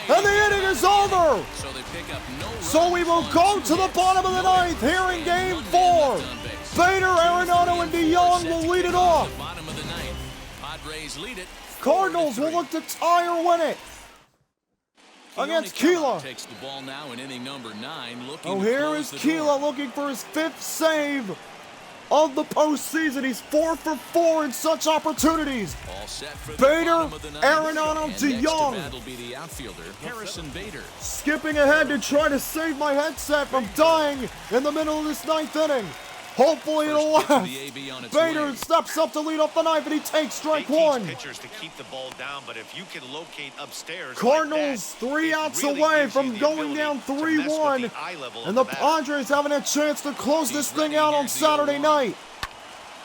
And the inning is over! So they pick up no runs So we will on go 2 to the hits, bottom of the no ninth errors, here in and game 1 man 4. left on base. Bader, 2, Arenado, 3, and 4 DeYoung set will to lead kick it off off. the bottom of the ninth. Padres lead it. Cardinals will 4-3. look to tie or win it against Keelan Keela. takes the ball now in inning number 9, looking Oh, to here close is the door. Keela looking for his 5th save of the postseason. He's 4 for 4 in such opportunities. All set for the Bader, bottom of the ninth. Arenado, And next to DeYoung. bat will be the outfielder, Harrison Bader. Skipping ahead to try to save my headset from dying in the middle of this ninth inning. Hopefully it'll First pitch of last. the AB on its Bader way. steps up to lead off the ninth, and he takes strike They teach 1. pitchers to keep the ball down, but if you can locate upstairs Cardinals like that, 3 it outs really away gives you from the going ability down to mess with 3-1. the eye level of And the batter. Padres having a chance to close He's this thing ready. out on Here's the Saturday 0-1. night.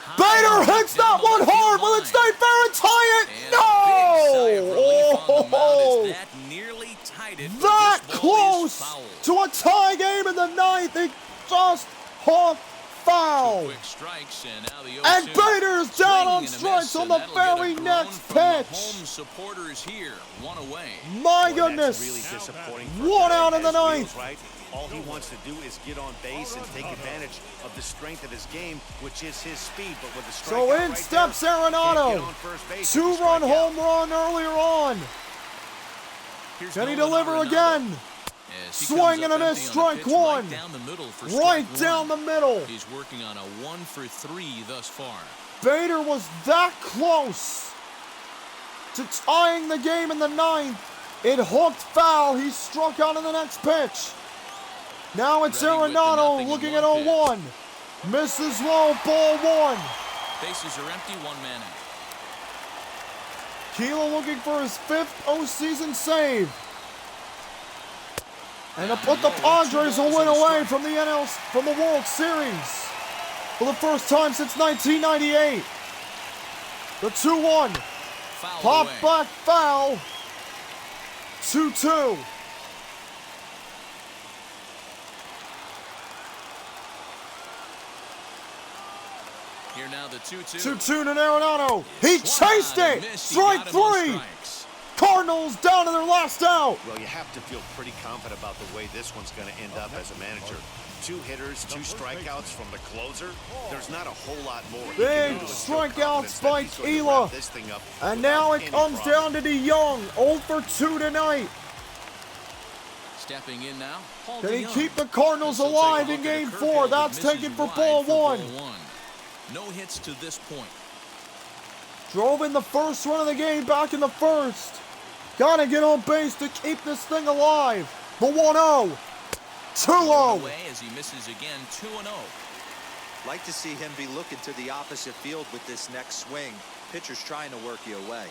High Bader hits down that the one left hard. field Will it line. stay fair and tie it? And No! a big sigh of relief on the mound as that nearly tied it, but That this ball is close foul. to a tie game in the ninth. It just hooked foul. Quick strikes, and now the 0-2. And Bader's down on Swing and a strikes miss, on and the that'll get a very groan next from the pitch. home supporters here, 1 away. My Boy, that's really goodness. disappointing. 1 out in the As Wheels, ninth. right? All he wants to do is get on base and take advantage of the strength of his game, which is his speed. But with the strikeout So in right steps there, can't get Arenado. on first base with 2-run the strikeout. home run earlier on. Here's Can he Nolan deliver Arenado. again? As he Swing comes and up a miss, empty on strike pitch 1. Right down the middle for Right strike down 1. the middle. He's working on a 1 for 3 thus far. Bader was that close to tying the game in the ninth. It hooked foul. He struck out in the next pitch. Now it's Ready with the Arenado 0-1 looking at pitch. 0-1. Misses low, ball 1. Bases are empty, 1 man out. Keela looking for his 5th postseason save. And to put the Padres a win away from the from the World Series for the first time since 1998. The 2-1. Fouled Pop away. back foul. 2-2. 2-2. 2-2 to Arenado. He chased it. Strike three. Cardinals down to their last out. Well, you have to feel pretty confident about the way this one's going to end up as a manager. 2 hitters, 2 strikeouts from the closer. There's not a whole lot more. Big strikeouts by Keela. And now it comes down to DeYoung. 0 for 2 tonight. Stepping in now. Can he keep the Cardinals alive in game 4? That's taken for ball 1. No hits to this point. Drove in the first run of the game back in the first. Gotta get on base to keep this thing alive. The 1-0. 2-0. As he misses again, 2-0. Like to see him be looking to the opposite field with this next swing. Pitcher's trying to work you away.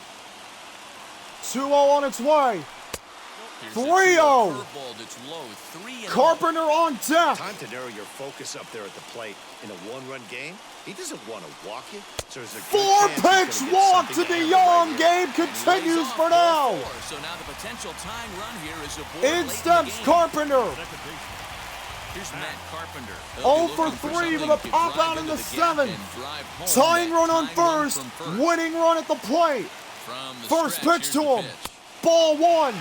2-0 on its way. 3-0. Carpenter on deck. Time to narrow your focus up there at the plate. In a 1-run game, he doesn't want to walk you. So there's a 4-pitch walk to DeYoung. Game continues for now. So now the potential tying run here is aboard. In steps Carpenter. Here's Matt Carpenter. 0 for 3 with a pop out in the 7th. Tying run on first. Winning run at the plate. First pitch to him. Ball 1.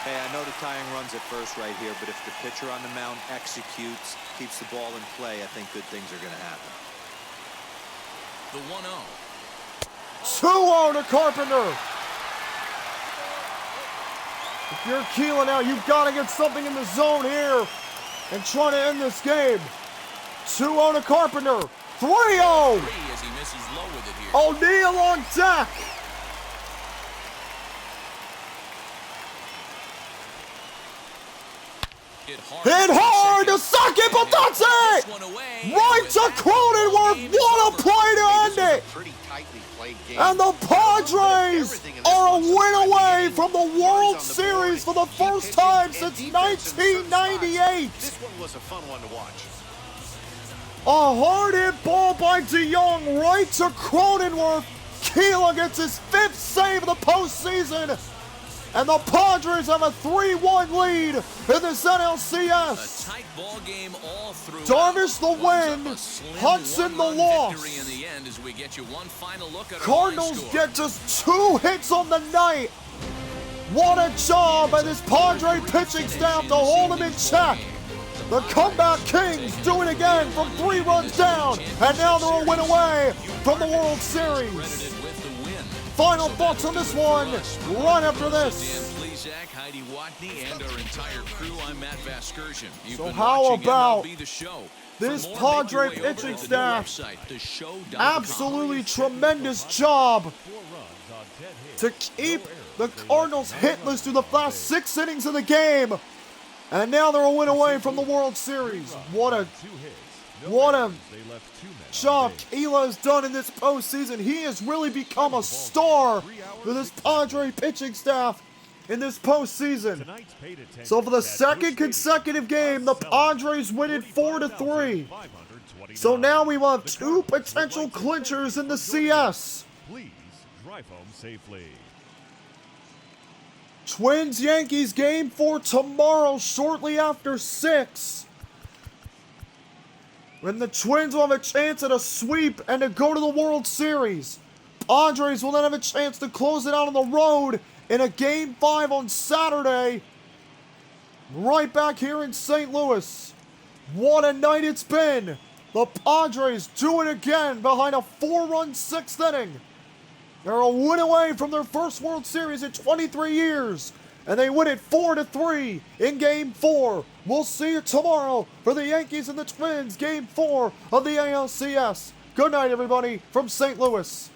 Hey, I know the tying run's at first right here, but if the pitcher on the mound executes, keeps the ball in play, I think good things are going to happen. The 2-0 1-0. to Carpenter. If you're Keela now, you've got to get something in the zone here and try to end this game. 2-0 to Carpenter. 3-0. As he misses low with it here. O'Neill on deck. Hit hard to second, but that's it! Right to Cronenworth. What a play to end it! And the Padres are a win away from the World Series for the first time since 1998. This one was a fun one to watch. A hard hit ball by DeYoung right to Cronenworth. Keela gets his 5th save of the postseason. And the Padres have a 3-1 lead in this NLCS. A tight ball game all through. Darvish the win, Hudson the loss. In the end as we get you one final look at Cardinals get just 2 hits on the night. What a job by this Padre pitching staff to hold him in check. The comeback Kings do it again from 3 runs down, and now they're a win away from the World Series. Final thoughts on this one right after this. Dan Plesac, Heidi Watney, and our entire crew. I'm Matt Vasgersian. So how about the show. this Padre pitching staff? Absolutely tremendous job to keep the Cardinals hitless through the last 6 innings of the game. And now they're a win away from the World Series. What a job Keela has done in this postseason. He has really become a star for this Padre pitching staff in this postseason. So for the 2nd consecutive game, the Padres win it 4-3. So now we will have 2 potential clinchers in the CS. Please drive home safely. Twins-Yankees game 4 tomorrow shortly after 6. When the Twins will have a chance at a sweep and to go to the World Series. Padres will then have a chance to close it out on the road in a Game 5 on Saturday. Right back here in St. Louis. What a night it's been. The Padres do it again behind a 4-run 6th inning. They're a win away from their first World Series in 23 years. And they win it 4-3 in Game 4. We'll see you tomorrow for the Yankees and the Twins, Game 4 of the NLCS. Good night, everybody, from St. Louis.